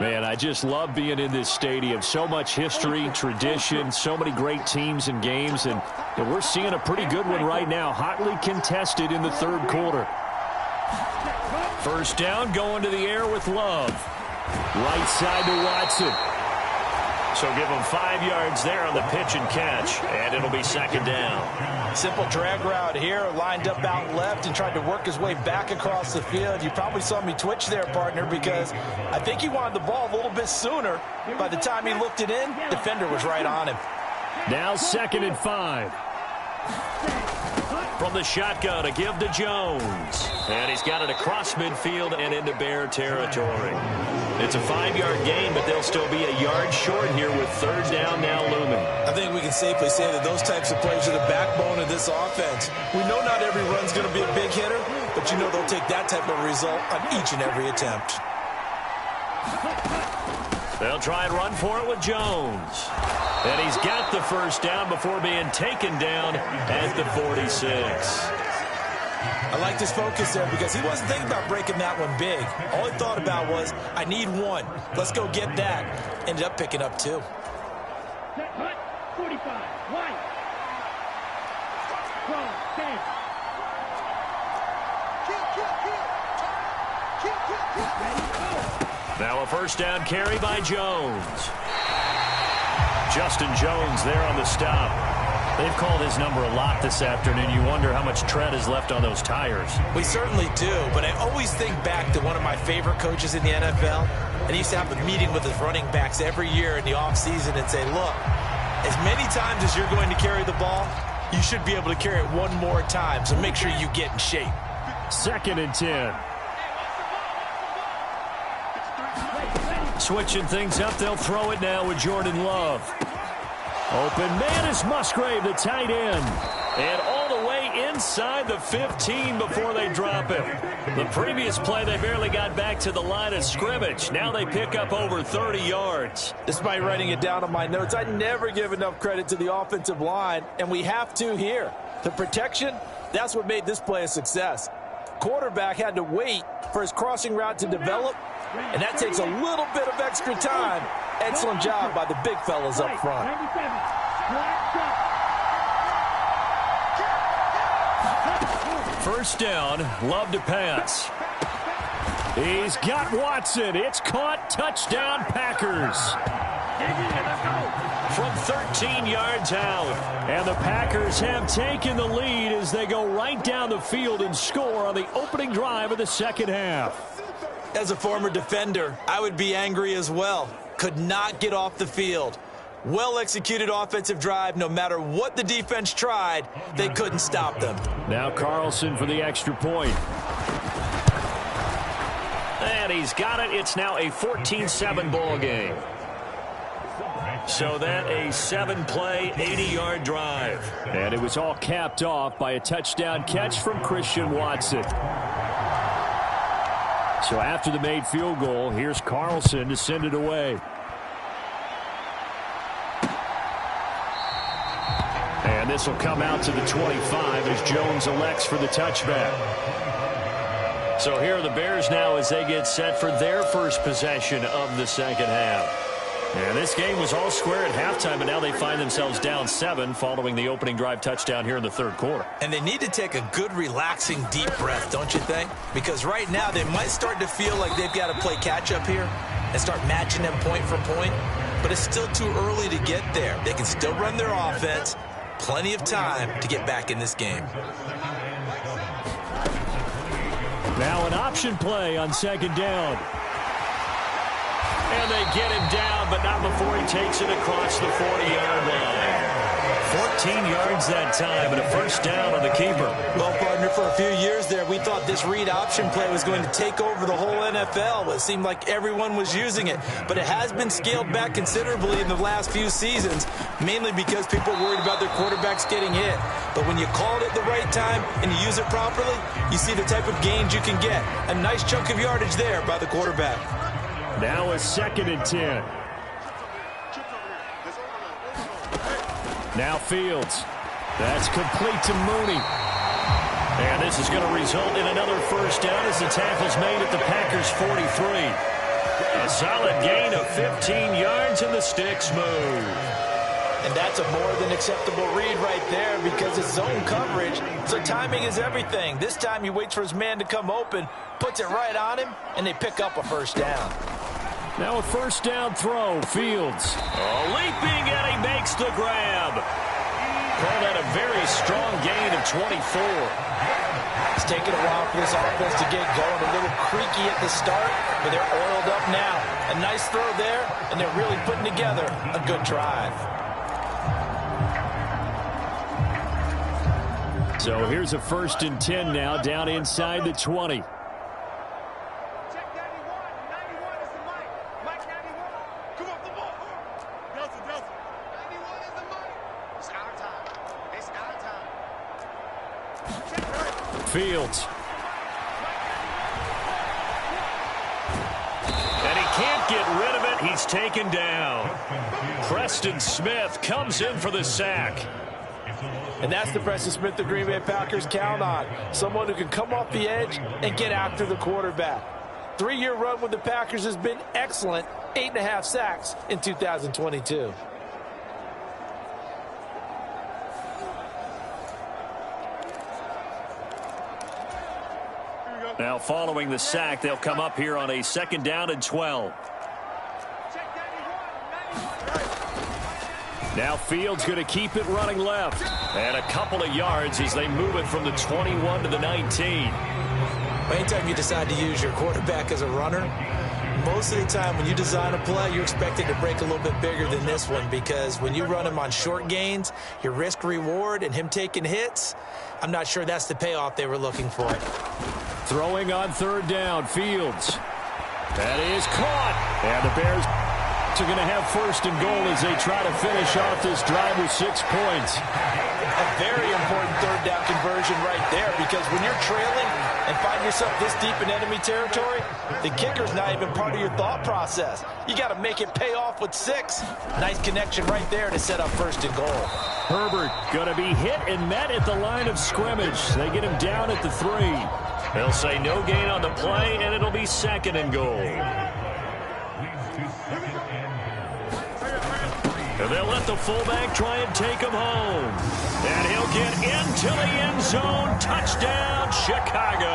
Man, I just love being in this stadium. So much history, tradition, so many great teams and games, and we're seeing a pretty good one right now, hotly contested in the third quarter. First down, going to the air with Love. Right side to Watson. So give him 5 yards there on the pitch and catch, and it'll be second down. Simple drag route here, lined up out left and tried to work his way back across the field. You probably saw me twitch there, partner, because I think he wanted the ball a little bit sooner. By the time he looked it in, defender was right on him. Now 2nd and 5. From the shotgun, a give to Jones. And he's got it across midfield and into Bear territory. It's a 5-yard gain, but they'll still be a yard short here with third down now looming. I think we can safely say that those types of plays are the backbone of this offense. We know not every run's going to be a big hitter, but you know they'll take that type of result on each and every attempt. They'll try and run for it with Jones. And he's got the first down before being taken down at the 46. I liked his focus there because he wasn't thinking about breaking that one big. All he thought about was, I need one. Let's go get that. Ended up picking up 2. 45, wide. Cross, 10. Now a first down carry by Jones. Justin Jones there on the stop. They've called his number a lot this afternoon. You wonder how much tread is left on those tires. We certainly do, but I always think back to one of my favorite coaches in the NFL. And he used to have a meeting with his running backs every year in the offseason and say, look, as many times as you're going to carry the ball, you should be able to carry it one more time, so make sure you get in shape. 2nd and 10. Switching things up, they'll throw it now with Jordan Love. Open man is Musgrave, the tight end. And all the way inside the 15 before they drop him. The previous play, they barely got back to the line of scrimmage. Now they pick up over 30 yards. Despite writing it down on my notes, I never give enough credit to the offensive line, and we have to here. The protection, that's what made this play a success. Quarterback had to wait for his crossing route to develop, and that takes a little bit of extra time. Excellent job by the big fellas up front. First down, Love to pass. He's got Watson. It's caught. Touchdown, Packers. From 13 yards out. And the Packers have taken the lead as they go right down the field and score on the opening drive of the second half. As a former defender, I would be angry as well. Could not get off the field. Well-executed offensive drive. No matter what the defense tried, they couldn't stop them. Now Carlson for the extra point. And he's got it. It's now a 14-7 ball game. So that a 7-play, 80-yard drive. And it was all capped off by a touchdown catch from Christian Watson. So after the made field goal, here's Carlson to send it away. And this will come out to the 25 as Jones elects for the touchback. So here are the Bears now as they get set for their first possession of the second half. And this game was all square at halftime, but now they find themselves down 7 following the opening drive touchdown here in the third quarter. And they need to take a good, relaxing, deep breath, don't you think? Because right now they might start to feel like they've got to play catch-up here and start matching them point for point. But it's still too early to get there. They can still run their offense. Plenty of time to get back in this game. Now an option play on second down. And they get him down, but not before he takes it across the 40-yard line. 14 yards that time and a first down on the keeper. Well, partner, for a few years there, we thought this read option play was going to take over the whole NFL. It seemed like everyone was using it. But it has been scaled back considerably in the last few seasons, mainly because people are worried about their quarterbacks getting hit. But when you call it at the right time and you use it properly, you see the type of gains you can get. A nice chunk of yardage there by the quarterback. Now a 2nd and 10. Now Fields. That's complete to Mooney. And this is going to result in another first down as the tackle's made at the Packers' 43. A solid gain of 15 yards and the sticks move. And that's a more than acceptable read right there because it's zone coverage, so timing is everything. This time he waits for his man to come open, puts it right on him, and they pick up a first down. Now a first down throw. Fields. Leaping, and he makes the grab. Call that a very strong gain of 24. It's taken a while for this offense to get going. A little creaky at the start, but they're oiled up now. A nice throw there, and they're really putting together a good drive. So here's a 1st and 10 now down inside the 20. Fields. And he can't get rid of it. He's taken down. Preston Smith comes in for the sack. And that's the Preston Smith the Green Bay Packers count on. Someone who can come off the edge and get after the quarterback. 3-year run with the Packers has been excellent. 8.5 sacks in 2022. Now following the sack, they'll come up here on a 2nd down and 12. Now Fields going to keep it running left. And a couple of yards as they move it from the 21 to the 19. Anytime you decide to use your quarterback as a runner, most of the time when you design a play, you're expected to break a little bit bigger than this one because when you run him on short gains, your risk-reward and him taking hits, I'm not sure that's the payoff they were looking for. Throwing on 3rd down, Fields. That is caught. And the Bears are going to have 1st and goal as they try to finish off this drive with 6 points. A very important 3rd down conversion right there because when you're trailing and find yourself this deep in enemy territory, the kicker's not even part of your thought process. You got to make it pay off with 6. Nice connection right there to set up 1st and goal. Herbert going to be hit and met at the line of scrimmage. They get him down at the 3. They'll say no gain on the play, and it'll be 2nd and goal. And they'll let the fullback try and take him home. And he'll get into the end zone. Touchdown, Chicago.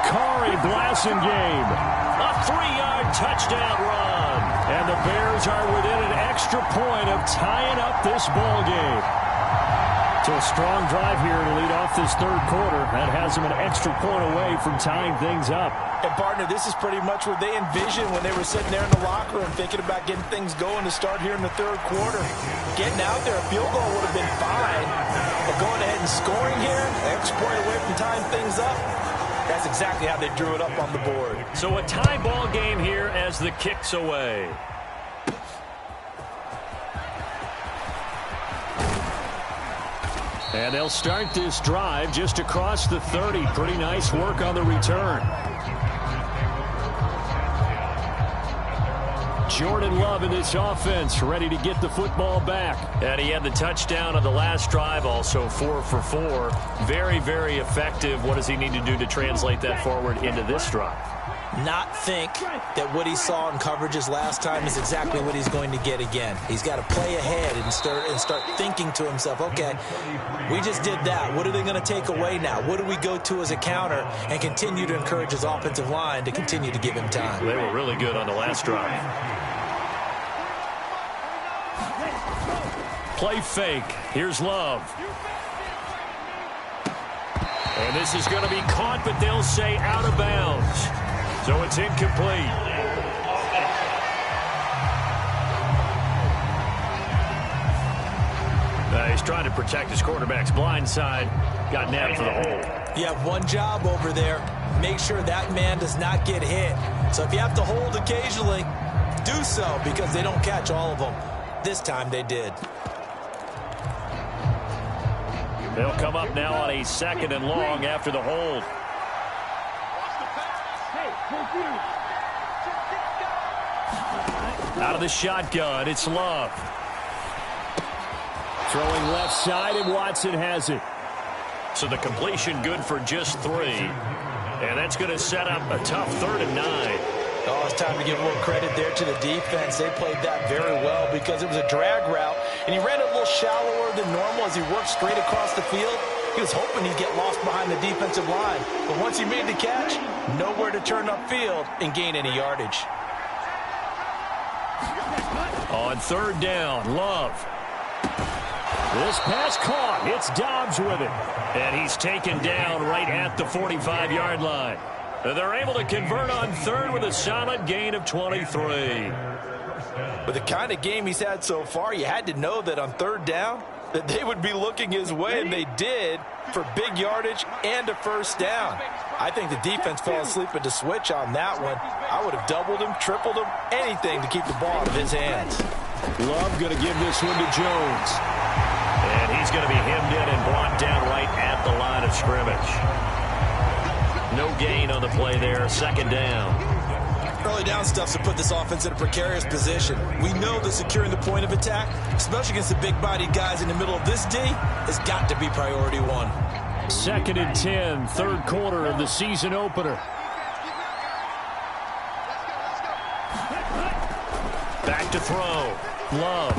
Corey Blasingame, a 3-yard touchdown run. And the Bears are within an extra point of tying up this ball game. So a strong drive here to lead off this 3rd quarter. That has them an extra point away from tying things up. And, partner, this is pretty much what they envisioned when they were sitting there in the locker room thinking about getting things going to start here in the 3rd quarter. Getting out there, a field goal would have been fine. But going ahead and scoring here, an extra point away from tying things up, that's exactly how they drew it up on the board. So a tie ball game here as the kick's away. And they'll start this drive just across the 30. Pretty nice work on the return. Jordan Love in this offense, ready to get the football back. And he had the touchdown on the last drive, also 4 for 4. Very, very effective. What does he need to do to translate that forward into this drive? Not think that what he saw in coverages last time is exactly what he's going to get again. He's got to play ahead and start thinking to himself, okay, we just did that. What are they going to take away now? What do we go to as a counter? And continue to encourage his offensive line to continue to give him time. They were really good on the last drive. Play fake. Here's Love. And this is going to be caught, but they'll say out of bounds. So it's incomplete. He's trying to protect his quarterback's blind side. Got nabbed for the hole. You have one job over there. Make sure that man does not get hit. So if you have to hold occasionally, do so, because they don't catch all of them. This time they did. They'll come up now on a 2nd and long after the hold. Out of the shotgun, it's Love. Throwing left side, and Watson has it. So the completion good for just 3. And that's going to set up a tough 3rd and 9. Oh, it's time to give a little credit there to the defense. They played that very well because it was a drag route, and he ran a little shallower than normal as he worked straight across the field. He was hoping he'd get lost behind the defensive line. But once he made the catch, nowhere to turn upfield and gain any yardage. On 3rd down, Love. This pass caught. It's Dobbs with it. And he's taken down right at the 45-yard line. They're able to convert on 3rd with a solid gain of 23. With the kind of game he's had so far, you had to know that on 3rd down, that they would be looking his way, and they did, for big yardage and a 1st down. I think the defense fell asleep at the switch on that one. I would have doubled him, tripled him, anything to keep the ball out of his hands. Love going to give this one to Jones. And he's going to be hemmed in and brought down right at the line of scrimmage. No gain on the play there, 2nd down. Early down stuff's to put this offense in a precarious position. We know that securing the point of attack, especially against the big-bodied guys in the middle of this D, has got to be priority 1. 2nd and 10, 3rd quarter of the season opener. Back to throw. Love.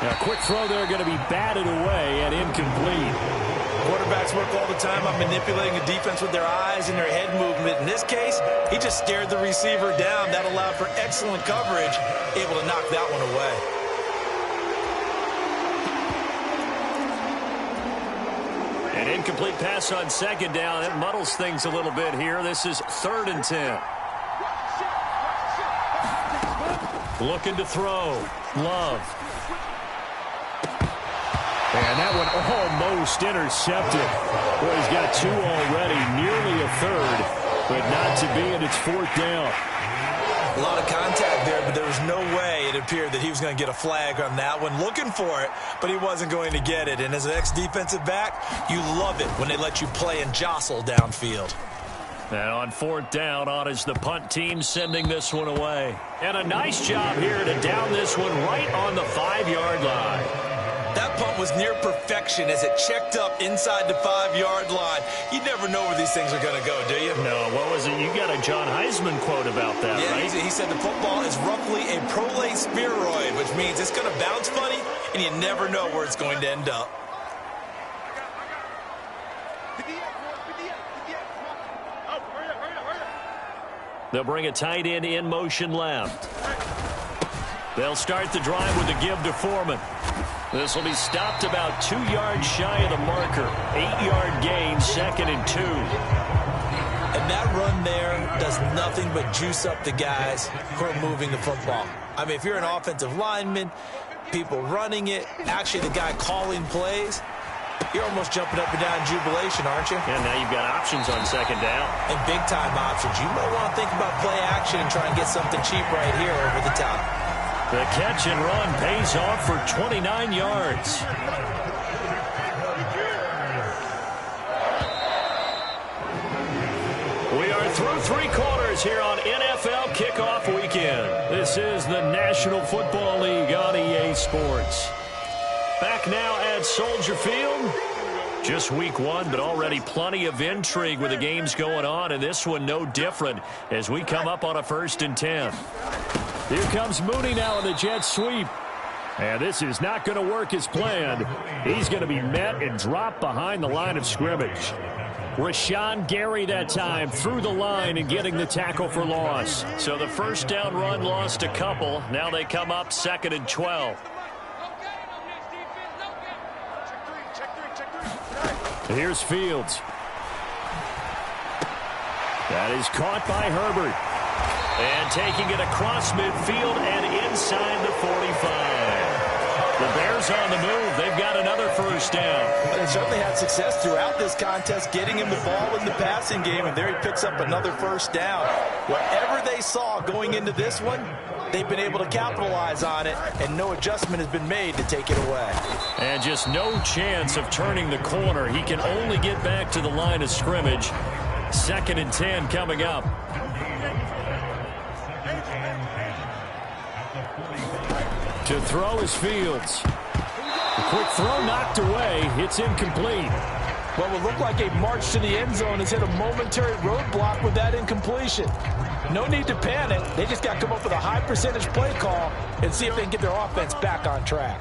Now, a quick throw there going to be batted away and incomplete. Quarterbacks work all the time on manipulating the defense with their eyes and their head movement. In this case, he just stared the receiver down. That allowed for excellent coverage, able to knock that one away. An incomplete pass on 2nd down. It muddles things a little bit here. This is 3rd and 10. Looking to throw. Love. And that one almost intercepted. Boy, he's got 2 already, nearly a 3rd, but not to be, and it's 4th down. A lot of contact there, but there was no way it appeared that he was going to get a flag on that one. Looking for it, but he wasn't going to get it. And as an ex-defensive back, you love it when they let you play and jostle downfield. And on 4th down, on is the punt team sending this one away. And a nice job here to down this one right on the 5-yard line. That punt was near perfection as it checked up inside the 5-yard line. You never know where these things are going to go, do you? No, what was it? You got a John Heisman quote about that, yeah, right? He said the football is roughly a prolate spheroid, which means it's going to bounce funny, and you never know where it's going to end up. They'll bring a tight end in motion left. They'll start the drive with a give to Foreman. This will be stopped about 2 yards shy of the marker. 8-yard gain, 2nd and 2. And that run there does nothing but juice up the guys who are moving the football. I mean, if you're an offensive lineman, people running it, actually the guy calling plays, you're almost jumping up and down in jubilation, aren't you? And now you've got options on 2nd down. And big-time options. You might want to think about play action and try and get something cheap right here over the top. The catch and run pays off for 29 yards. three quarters here on NFL Kickoff Weekend. This is the National Football League on EA Sports. Back now at Soldier Field. Just week one, but already plenty of intrigue with the games going on, and this one no different as we come up on a 1st and 10. Here comes Mooney now in the jet sweep. And this is not going to work as planned. He's going to be met and dropped behind the line of scrimmage. Rashawn Gary that time through the line and getting the tackle for loss. So the first down run lost a couple. Now they come up 2nd and 12. Here's Fields. That is caught by Herbert. And taking it across midfield and inside the 45. The Bears on the move. They've got another first down. They certainly had success throughout this contest getting him the ball in the passing game, and there he picks up another first down. Whatever they saw going into this one, they've been able to capitalize on it, and no adjustment has been made to take it away. And just no chance of turning the corner. He can only get back to the line of scrimmage. 2nd and 10 coming up. To throw is Fields. A quick throw knocked away. It's incomplete. What will look like a march to the end zone has hit a momentary roadblock with that incompletion. No need to panic. They just got to come up with a high percentage play call and see if they can get their offense back on track.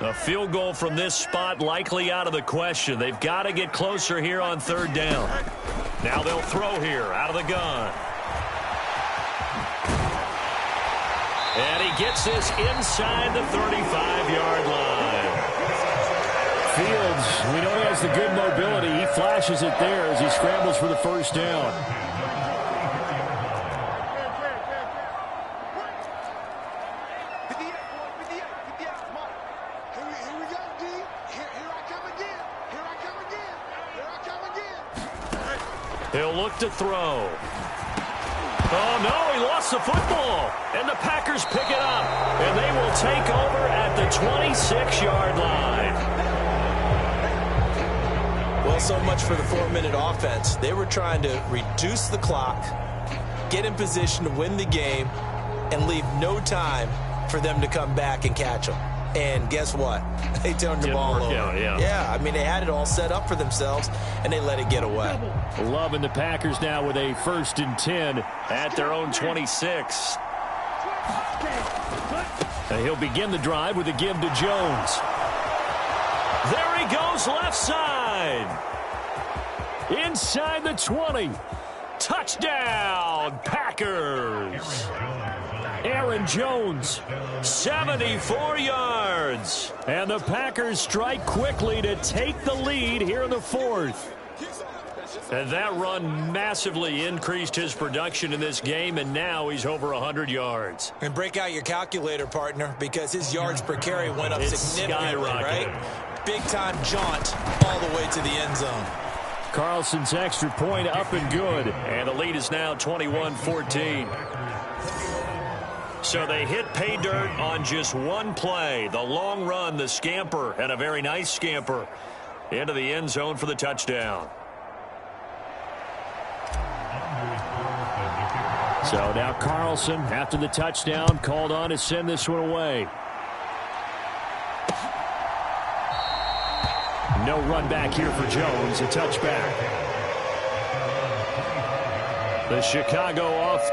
A field goal from this spot likely out of the question. They've got to get closer here on 3rd down. Now they'll throw here out of the gun. And he gets this inside the 35-yard line. Fields, we know he has the good mobility. He flashes it there as he scrambles for the first down. He'll look to throw. Oh, no, he lost the football. And the Packers pick it up. And they will take over at the 26-yard line. Well, so much for the 4-minute offense. They were trying to reduce the clock, get in position to win the game, and leave no time for them to come back and catch them. And guess what? They turned the ball over. Yeah, I mean, they had it all set up for themselves, and they let it get away. Loving the Packers now with a 1st and 10 at their own 26. And he'll begin the drive with a give to Jones. There he goes left side. Inside the 20. Touchdown, Packers. Aaron Jones. 74 yards. And the Packers strike quickly to take the lead here in the 4th. And that run massively increased his production in this game, and now he's over 100 yards. And break out your calculator, partner, because his yards per carry went up significantly, right? Big-time jaunt all the way to the end zone. Carlson's extra point up and good. And the lead is now 21-14. So they hit pay dirt on just one play. The long run, the scamper, and a very nice scamper into the end zone for the touchdown. So now Carlson, after the touchdown, called on to send this one away. No run back here for Jones, a touchback. The Chicago off.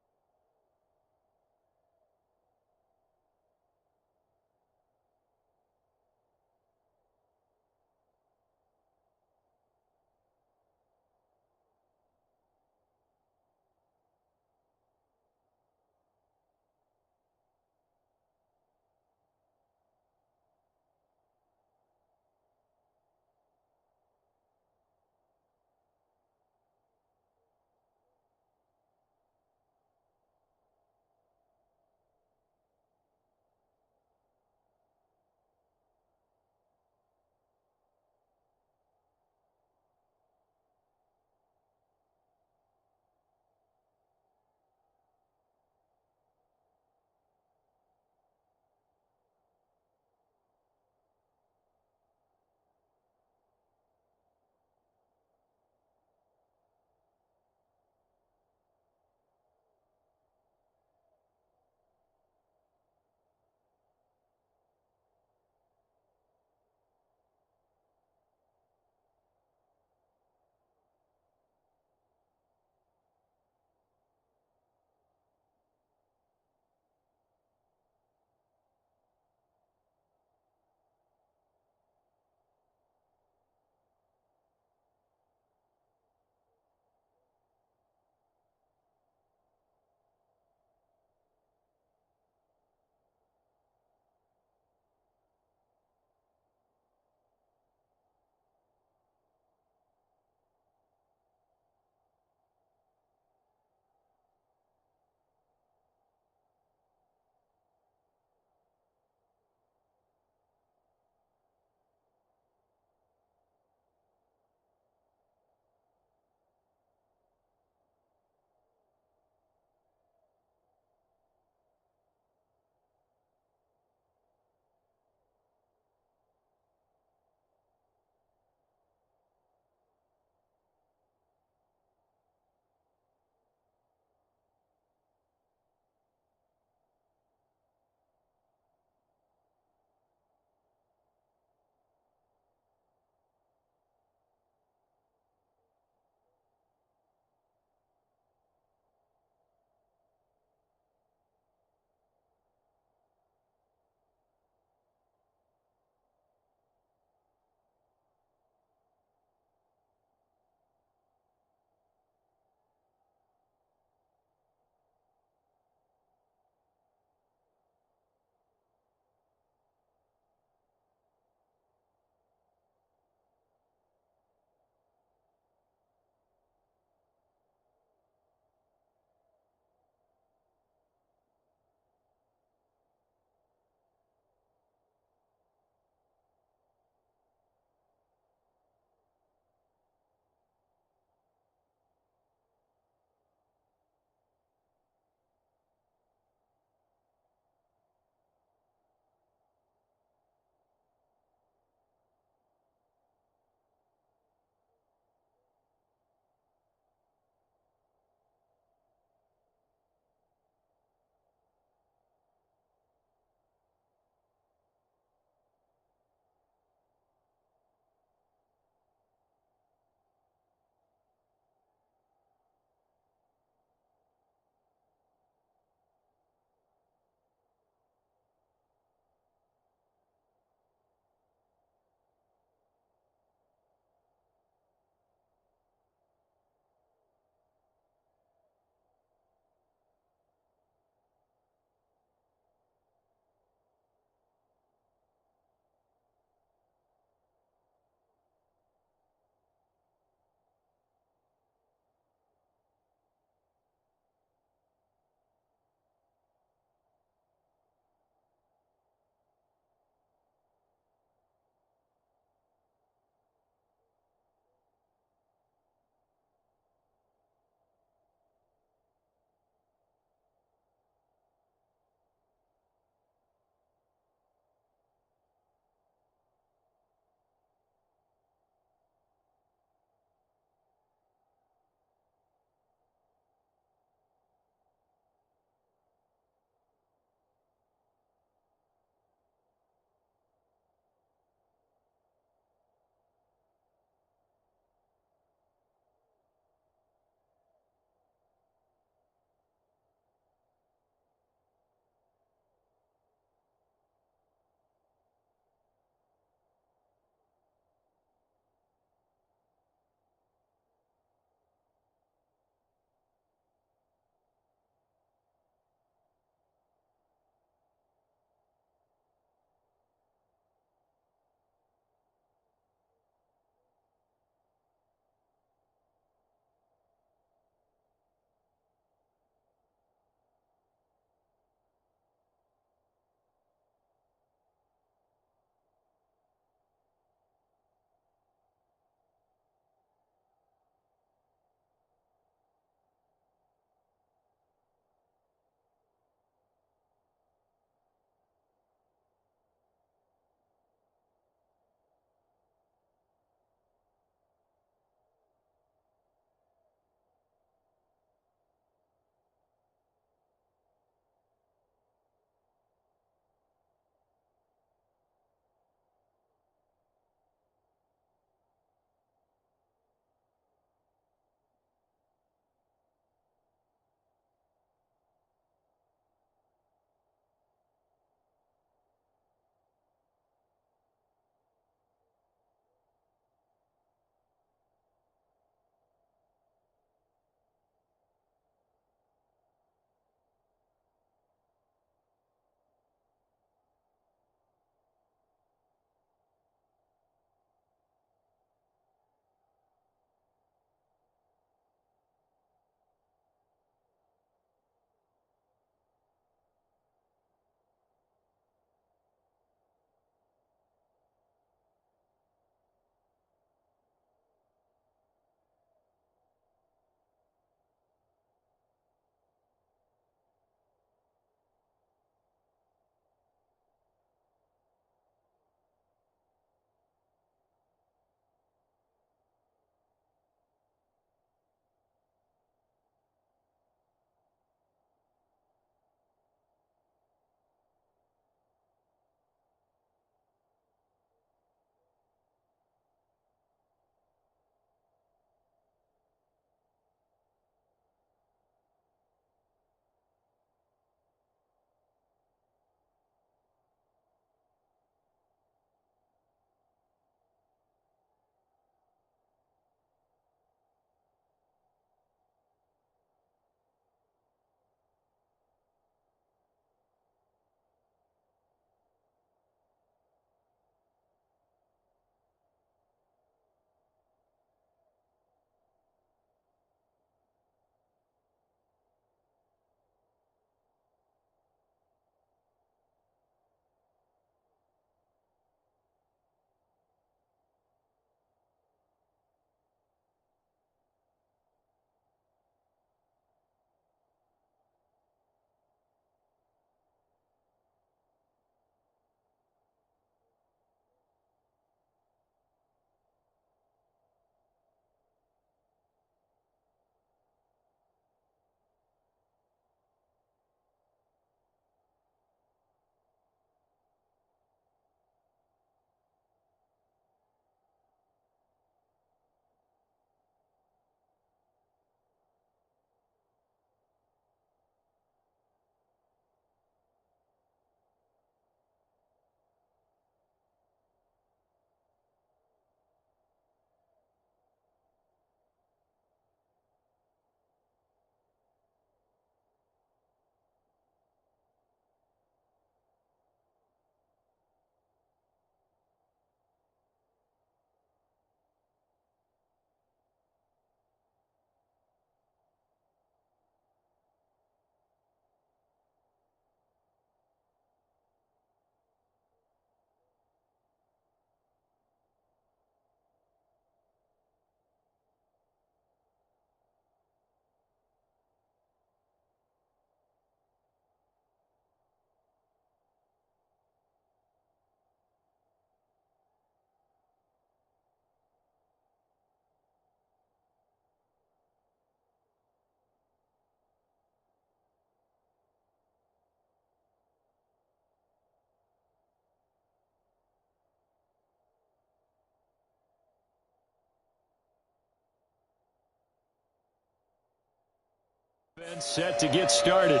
Set to get started.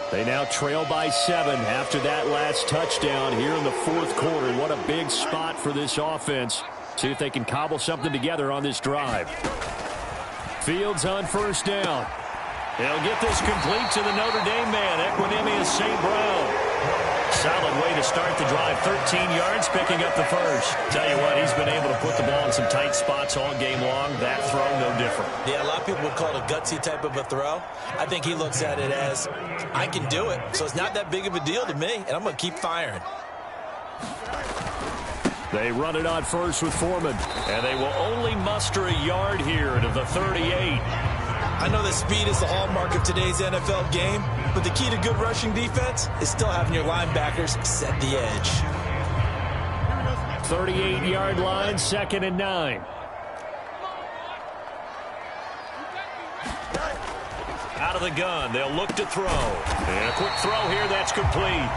They now trail by 7 after that last touchdown here in the fourth quarter. What a big spot for this offense. See if they can cobble something together on this drive. Fields on first down. He'll get this complete to the Notre Dame man, Equanimeous St. Brown. Solid way to start the drive. 13 yards, picking up the first. Tell you what, he's been able to put the ball in some tight spots all game long. That throw, no different. Yeah, a lot of people would call it a gutsy type of a throw. I think he looks at it as, I can do it, so it's not that big of a deal to me, and I'm going to keep firing. They run it on first with Foreman, and they will only muster a yard here to the 38. I know that speed is the hallmark of today's NFL game, but the key to good rushing defense is still having your linebackers set the edge. 38-yard line, 2nd and 9. Out of the gun, they'll look to throw. And a quick throw here, that's complete.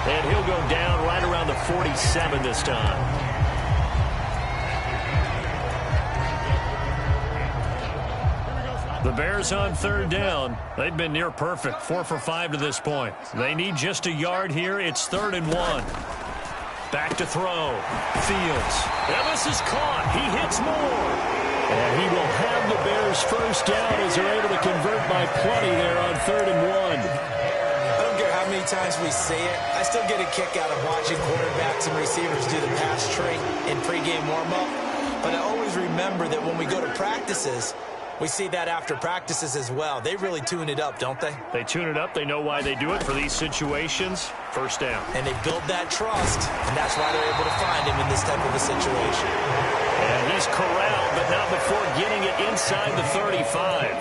And he'll go down right around the 47 this time. The Bears on 3rd down. They've been near perfect, 4 for 5 to this point. They need just a yard here. It's 3rd and 1. Back to throw. Fields. And this is caught. He hits more. And he will have the Bears first down as they're able to convert by plenty there on 3rd and 1. I don't care how many times we say it. I still get a kick out of watching quarterbacks and receivers do the pass tree in pregame warm-up. But I always remember that when we go to practices, we see that after practices as well. They really tune it up, don't they? They tune it up. They know why they do it for these situations. First down. And they build that trust, and that's why they're able to find him in this type of a situation. And he's corralled, but not before getting it inside the 35.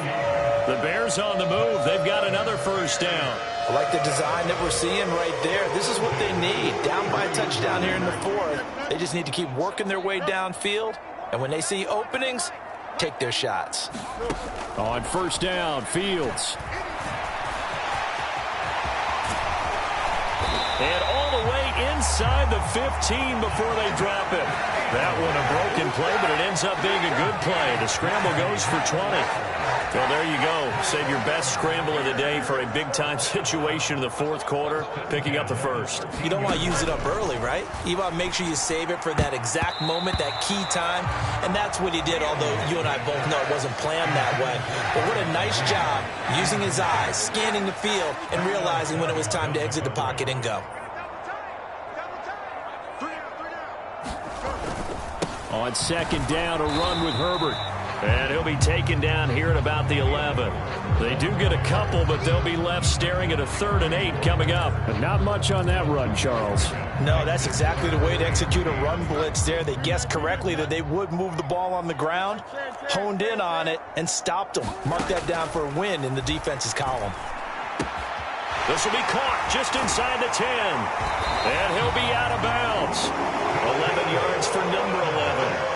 The Bears on the move. They've got another first down. I like the design that we're seeing right there. This is what they need. Down by a touchdown here in the 4th. They just need to keep working their way downfield, and when they see openings, take their shots. On first down, Fields. And all the way inside the 15 before they drop it. That one a broken play, but it ends up being a good play. The scramble goes for 20. Well, there you go. Save your best scramble of the day for a big-time situation in the 4th quarter, picking up the first. You don't want to use it up early, right? You want to make sure you save it for that exact moment, that key time, and that's what he did, although you and I both know it wasn't planned that way. But what a nice job using his eyes, scanning the field, and realizing when it was time to exit the pocket and go. On 2nd down, a run with Herbert. And he'll be taken down here at about the 11. They do get a couple, but they'll be left staring at a 3rd and 8 coming up. But not much on that run, Charles. No, that's exactly the way to execute a run blitz there. They guessed correctly that they would move the ball on the ground, honed in on it, and stopped them. Mark that down for a win in the defense's column. This will be caught just inside the 10. And he'll be out of bounds. 11 yards for number 11.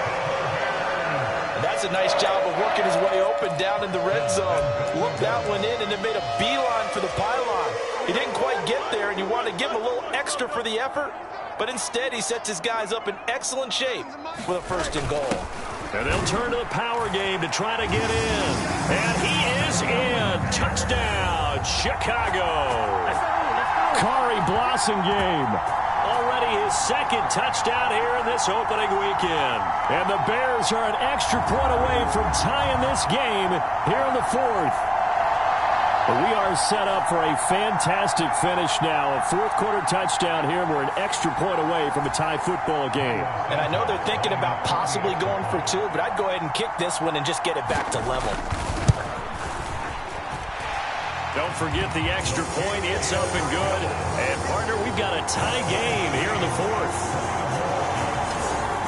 That's a nice job of working his way open down in the red zone. Looked that one in and then made a beeline for the pylon. He didn't quite get there, and you want to give him a little extra for the effort. But instead, he sets his guys up in excellent shape with a 1st and goal. And they'll turn to the power game to try to get in. And he is in. Touchdown, Chicago. Kari Blasingame. Already his 2nd touchdown here in this opening weekend. And the Bears are an extra point away from tying this game here in the 4th. But we are set up for a fantastic finish now. A 4th quarter touchdown here, and we're an extra point away from a tie football game. And I know they're thinking about possibly going for 2, but I'd go ahead and kick this one and just get it back to level. Don't forget the extra point. It's up and good. And, partner, we've got a tie game here in the 4th.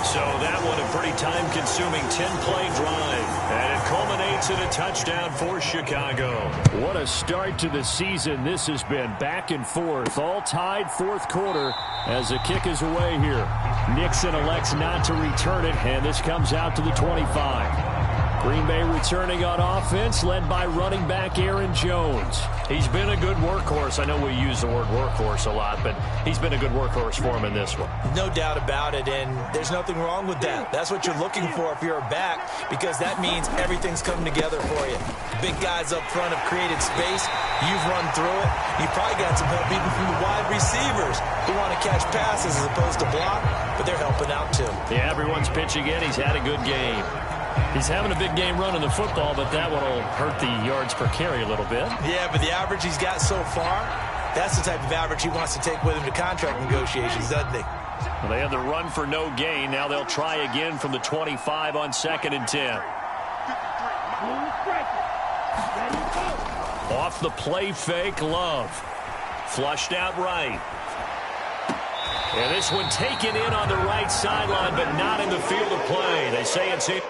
So that one a pretty time-consuming 10-play drive. And it culminates in a touchdown for Chicago. What a start to the season this has been. Back and forth, all tied 4th quarter as the kick is away here. Nixon elects not to return it, and this comes out to the 25. Green Bay returning on offense, led by running back Aaron Jones. He's been a good workhorse. I know we use the word workhorse a lot, but he's been a good workhorse for him in this one. No doubt about it, and there's nothing wrong with that. That's what you're looking for if you're a back, because that means everything's coming together for you. big guys up front have created space. You've run through it. You've probably got some help even from the wide receivers who want to catch passes as opposed to block, but they're helping out too. Yeah, everyone's pitching in. He's had a good game. He's having a big game running the football, but that one will hurt the yards per carry a little bit. Yeah, but the average he's got so far, that's the type of average he wants to take with him to contract negotiations, doesn't he? Well, they had the run for no gain. Now they'll try again from the 25 on 2nd and 10. Off the play fake, Love. Flushed out right. And this one taken in on the right sideline, but not in the field of play. They say it's in.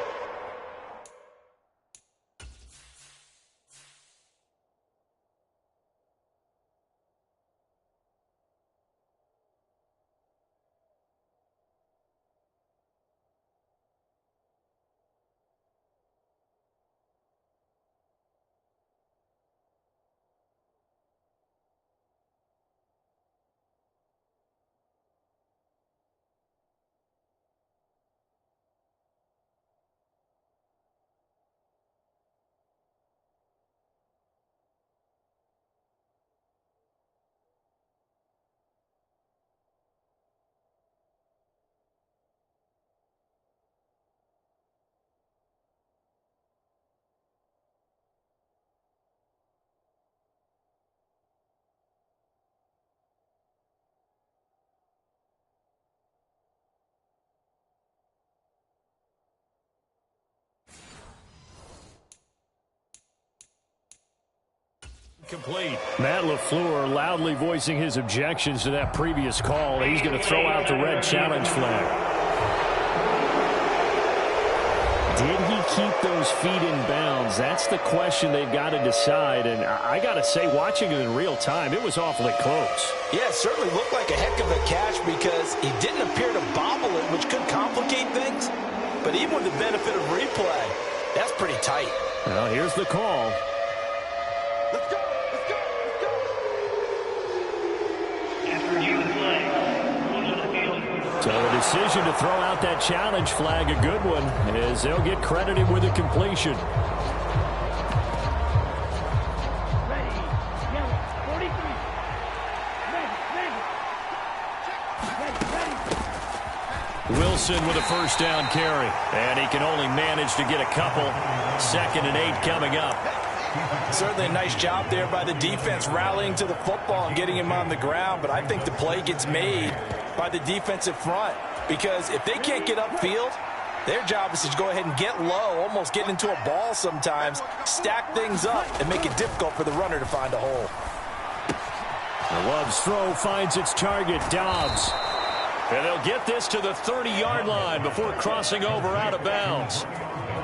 Complete. Matt LaFleur loudly voicing his objections to that previous call. He's going to throw out the red challenge flag. Did he keep those feet in bounds? That's the question they've got to decide. And I got to say, watching it in real time, it was awfully close. Yeah, it certainly looked like a heck of a catch because he didn't appear to bobble it, which could complicate things. But even with the benefit of replay, that's pretty tight. Well, here's the call. Let's go. So a decision to throw out that challenge flag, a good one, as they'll get credited with a completion. Wilson with a first down carry, and he can only manage to get a couple. 2nd and 8 coming up. Certainly a nice job there by the defense rallying to the football and getting him on the ground, but I think the play gets made by the defensive front because if they can't get upfield, their job is to go ahead and get low, almost get into a ball sometimes, stack things up, and make it difficult for the runner to find a hole. Love's throw finds its target, Dobbs. And they'll get this to the 30-yard line before crossing over out of bounds.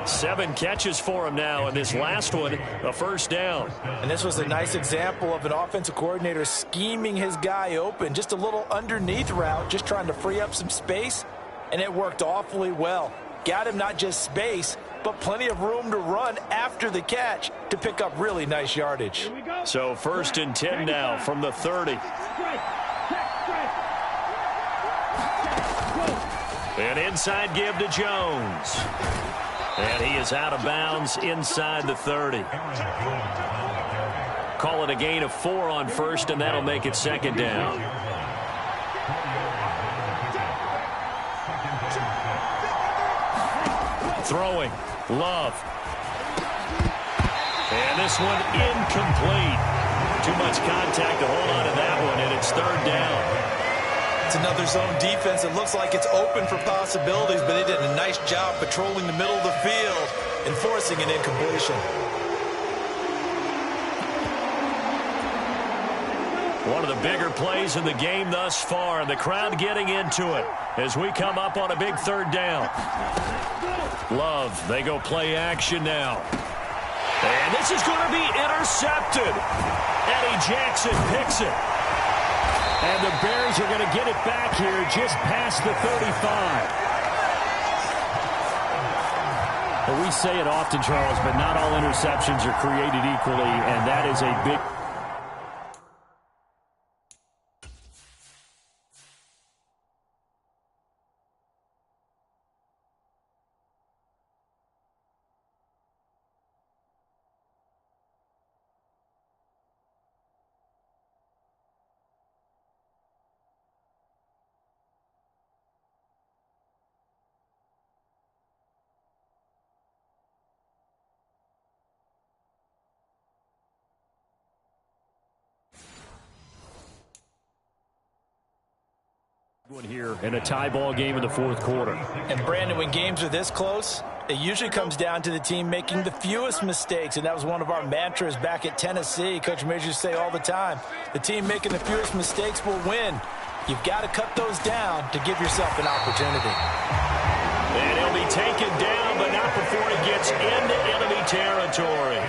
7 catches for him now, and this last one, a first down. And this was a nice example of an offensive coordinator scheming his guy open, just a little underneath route, just trying to free up some space, and it worked awfully well. Got him not just space, but plenty of room to run after the catch to pick up really nice yardage. So 1st and 10 now from the 30. An inside give to Jones. And he is out of bounds inside the 30. Call it a gain of 4 on 1st, and that'll make it 2nd down. Throwing. Love. And this one incomplete. Too much contact to hold on to that one, and it's 3rd down. It's another zone defense. It looks like it's open for possibilities, but they did a nice job patrolling the middle of the field and forcing an incompletion. One of the bigger plays in the game thus far, and the crowd getting into it as we come up on a big 3rd down. Love, they go play action now. And this is going to be intercepted. Eddie Jackson picks it. And the Bears are going to get it back here just past the 35. Well, we say it often, Charles, but not all interceptions are created equally, and that is a big... Here in a tie ball game in the fourth quarter. And Brandon, when games are this close, it usually comes down to the team making the fewest mistakes, and that was one of our mantras back at Tennessee. Coach Majors used to say all the time, the team making the fewest mistakes will win. You've got to cut those down to give yourself an opportunity. And he'll be taken down, but not before he gets into enemy territory.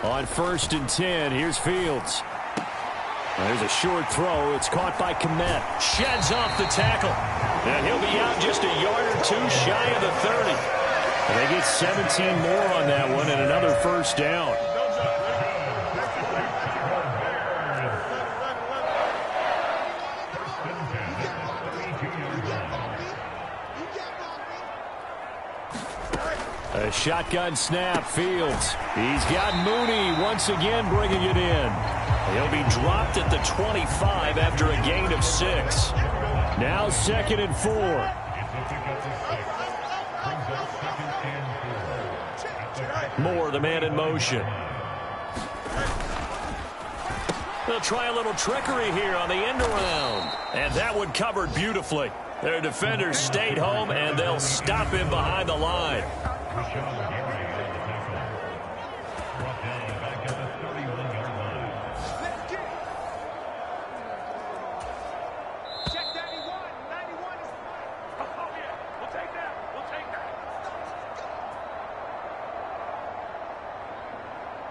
On 1st and 10, here's Fields. There's a short throw. It's caught by Kmet. Sheds off the tackle. And he'll be out just a yard or two shy of the 30. And they get 17 more on that one and another first down. A shotgun snap, Fields. He's got Mooney once again bringing it in. He'll be dropped at the 25 after a gain of 6. Now 2nd and 4. Moore, the man in motion. They'll try a little trickery here on the end around. And that one covered beautifully. Their defenders stayed home, and they'll stop him behind the line.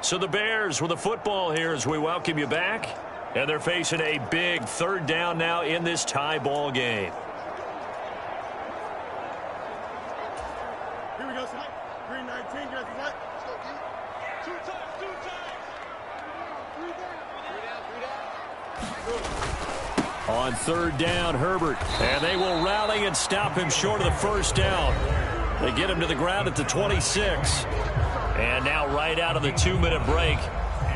So the Bears with the football here as we welcome you back. And they're facing a big 3rd down now in this tie ball game. Here we go, son. Green 19, guys. What? Two times. On 3rd down, Herbert. And they will rally and stop him short of the first down. They get him to the ground at the 26. And now right out of the 2-minute break,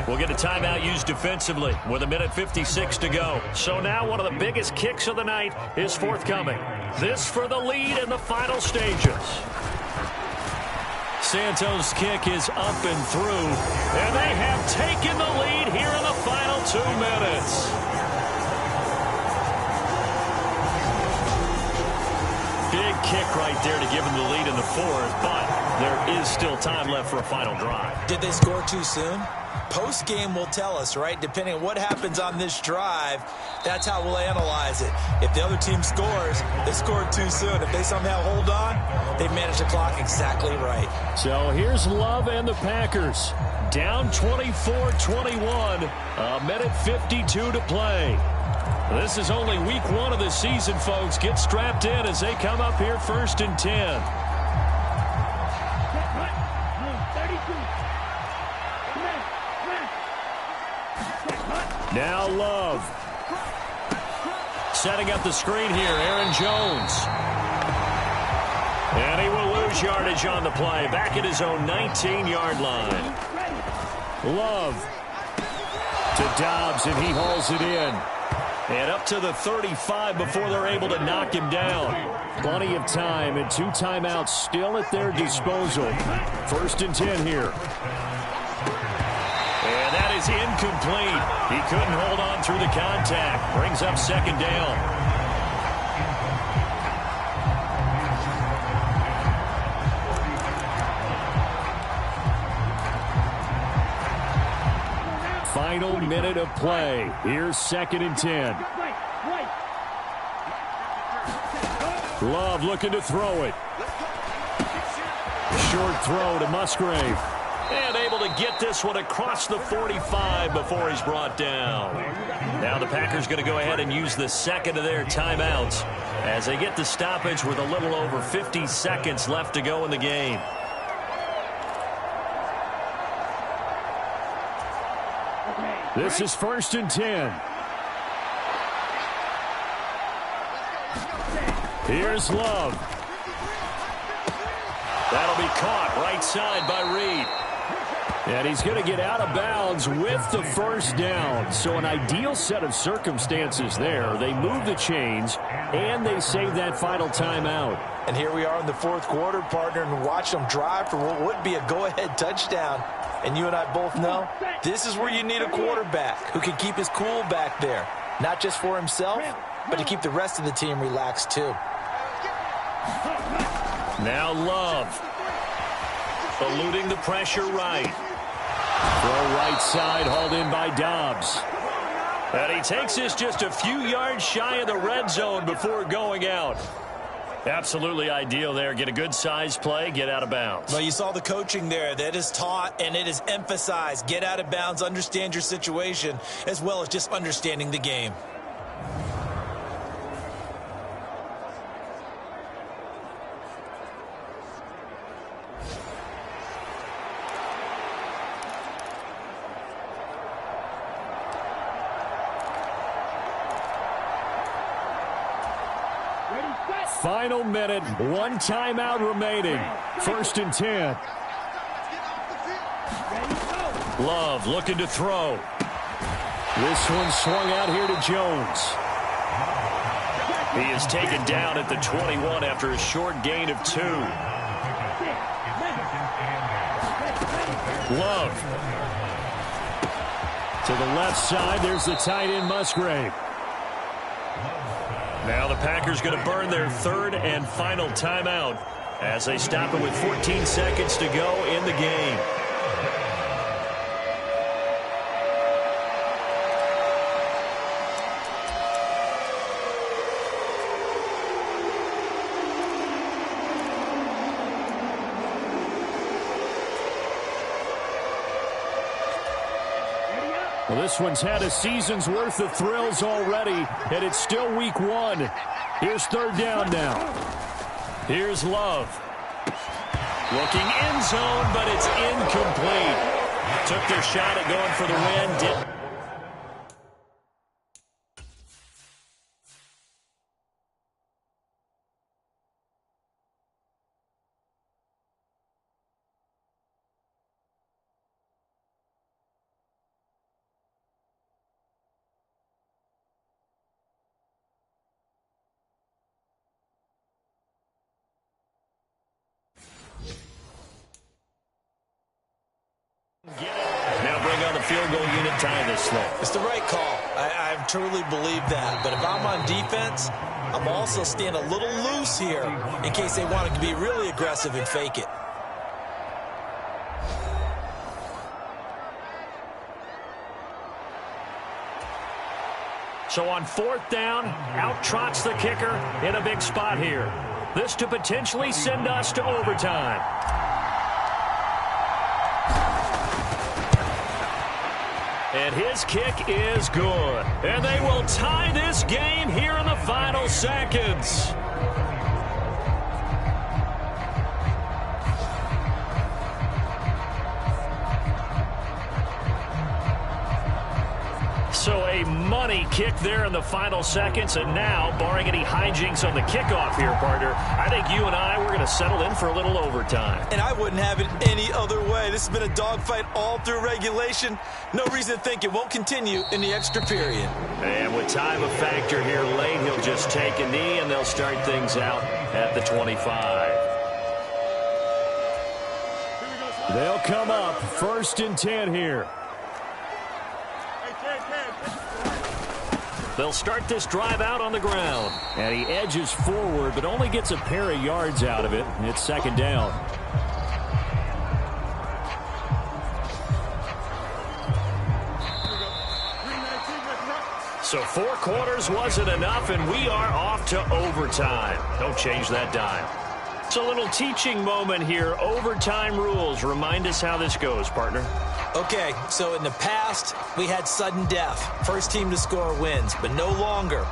we'll get a timeout used defensively with 1:56 to go. So now one of the biggest kicks of the night is forthcoming. This for the lead in the final stages. Santos' kick is up and through, and they have taken the lead here in the final 2 minutes. Big kick right there to give them the lead in the 4th, but there is still time left for a final drive. Did they score too soon? Post-game will tell us, right? Depending on what happens on this drive, that's how we'll analyze it. If the other team scores, they scored too soon. If they somehow hold on, they manage the clock exactly right. So here's Love and the Packers. Down 24-21, 1:52 to play. This is only week 1 of the season, folks. Get strapped in as they come up here 1st and 10. Now Love. Setting up the screen here, Aaron Jones. And he will lose yardage on the play. Back at his own 19-yard line. Love to Dobbs, and he hauls it in. And up to the 35 before they're able to knock him down. Plenty of time and 2 timeouts still at their disposal. 1st and 10 here. And that is incomplete. He couldn't hold on through the contact. Brings up 2nd down. Final minute of play. Here's 2nd and 10. Love looking to throw it. Short throw to Musgrave. And able to get this one across the 45 before he's brought down. Now the Packers going to go ahead and use the 2nd of their timeouts as they get the stoppage with a little over 50 seconds left to go in the game. This is 1st and 10. Here's Love. That'll be caught right side by Reed. And he's going to get out of bounds with the first down. So an ideal set of circumstances there. They move the chains, and they save that final timeout. And here we are in the 4th quarter, partner, and watch them drive for what would be a go-ahead touchdown. And you and I both know this is where you need a quarterback who can keep his cool back there. Not just for himself, but to keep the rest of the team relaxed too. Now Love. Eluding the pressure right. Throw right side, hauled in by Dobbs. And he takes this just a few yards shy of the red zone before going out. Absolutely ideal there. Get a good size play, get out of bounds. Well, you saw the coaching there. That is taught and it is emphasized. Get out of bounds, understand your situation, as well as just understanding the game. Final minute, one timeout remaining. 1st and 10. Love looking to throw. This one swung out here to Jones. He is taken down at the 21 after a short gain of 2. Love. To the left side, there's the tight end Musgrave. Now the Packers going to burn their 3rd and final timeout as they stop it with 14 seconds to go in the game. Well, this one's had a season's worth of thrills already, and it's still week 1. Here's 3rd down now. Here's Love. Looking end zone, but it's incomplete. Took their shot at going for the win. Didn't. Now bring on the field goal unit, tie this thing. It's the right call. I truly believe that. But if I'm on defense, I'm also staying a little loose here in case they want to be really aggressive and fake it. So on 4th down, out trots the kicker in a big spot here. This to potentially send us to overtime. And his kick is good. And they will tie this game here in the final seconds. So a money kick there in the final seconds. And now, barring any hijinks on the kickoff here, partner, I think you and I, we're going to settle in for a little overtime. And I wouldn't have it any other way. This has been a dogfight all through regulation. No reason to think it won't continue in the extra period. And with time a factor here late, he'll just take a knee, and they'll start things out at the 25. They'll come up 1st and 10 here. They'll start this drive out on the ground. And he edges forward, but only gets a pair of yards out of it. It's 2nd down. So 4 quarters wasn't enough, and we are off to overtime. Don't change that dime. It's a little teaching moment here. Overtime rules. Remind us how this goes, partner. Okay, so in the past, we had sudden death. First team to score wins, but no longer.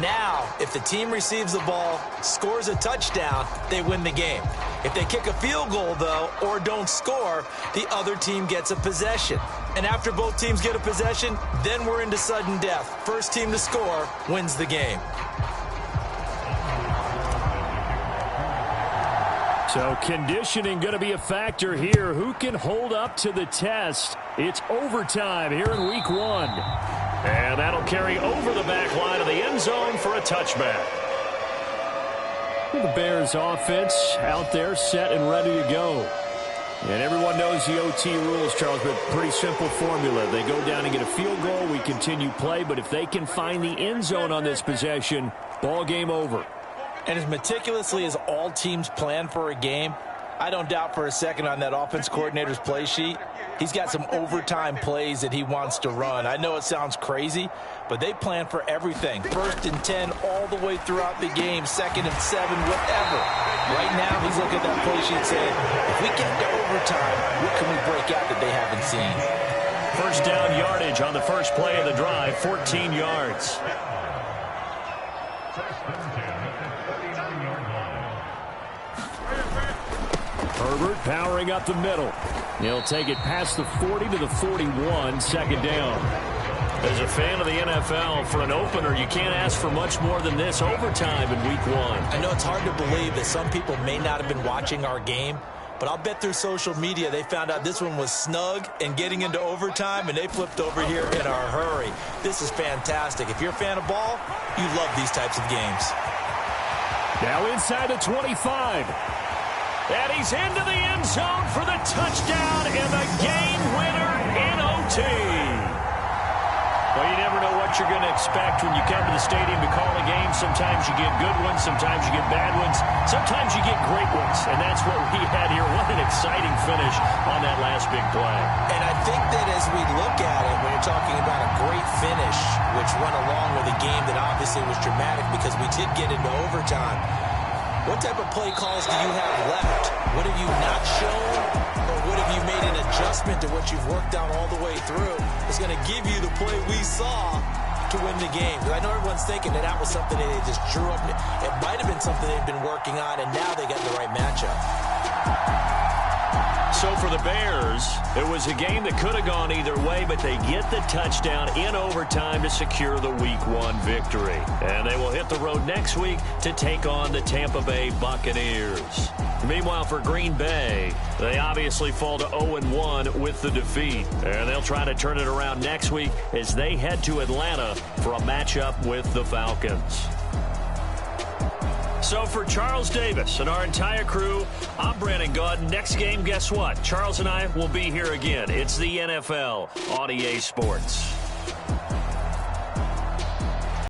Now, if the team receives the ball, scores a touchdown, they win the game. If they kick a field goal, though, or don't score, the other team gets a possession. And after both teams get a possession, then we're into sudden death. First team to score wins the game. So conditioning going to be a factor here. Who can hold up to the test? It's overtime here in week 1. And that'll carry over the back line of the end zone for a touchback. The Bears offense out there set and ready to go. And everyone knows the OT rules, Charles, but pretty simple formula. They go down and get a field goal, we continue play, but if they can find the end zone on this possession, ball game over. And as meticulously as all teams plan for a game, I don't doubt for a second on that offense coordinator's play sheet, he's got some overtime plays that he wants to run. I know it sounds crazy, but they plan for everything. 1st and 10 all the way throughout the game, 2nd and 7, whatever. Right now, he's looking at that play sheet saying, if we get to overtime, what can we break out that they haven't seen? First down yardage on the first play of the drive, 14 yards. Herbert powering up the middle. He'll take it past the 40 to the 41, second down. As a fan of the NFL, for an opener, you can't ask for much more than this overtime in week 1. I know it's hard to believe that some people may not have been watching our game, but I'll bet through social media they found out this one was snug and getting into overtime, and they flipped over here in a hurry. This is fantastic. If you're a fan of ball, you love these types of games. Now inside the 25. And he's into the end zone for the touchdown and the game winner in OT. Well, you never know what you're going to expect when you come to the stadium to call a game. Sometimes you get good ones, sometimes you get bad ones, sometimes you get great ones. And that's what we had here. What an exciting finish on that last big play. And I think that as we look at it, when you're talking about a great finish, which went along with a game that obviously was dramatic because we did get into overtime, what type of play calls do you have left? What have you not shown? Or what have you made an adjustment to what you've worked on all the way through? It's going to give you the play we saw to win the game. Because I know everyone's thinking that that was something that they just drew up. It might have been something they've been working on, and now they got the right matchup. So for the Bears, it was a game that could have gone either way, but they get the touchdown in overtime to secure the Week 1 victory. And they will hit the road next week to take on the Tampa Bay Buccaneers. Meanwhile, for Green Bay, they obviously fall to 0-1 with the defeat. And they'll try to turn it around next week as they head to Atlanta for a matchup with the Falcons. So for Charles Davis and our entire crew, I'm Brandon Gaudin. Next game, guess what? Charles and I will be here again. It's the NFL on EA Sports.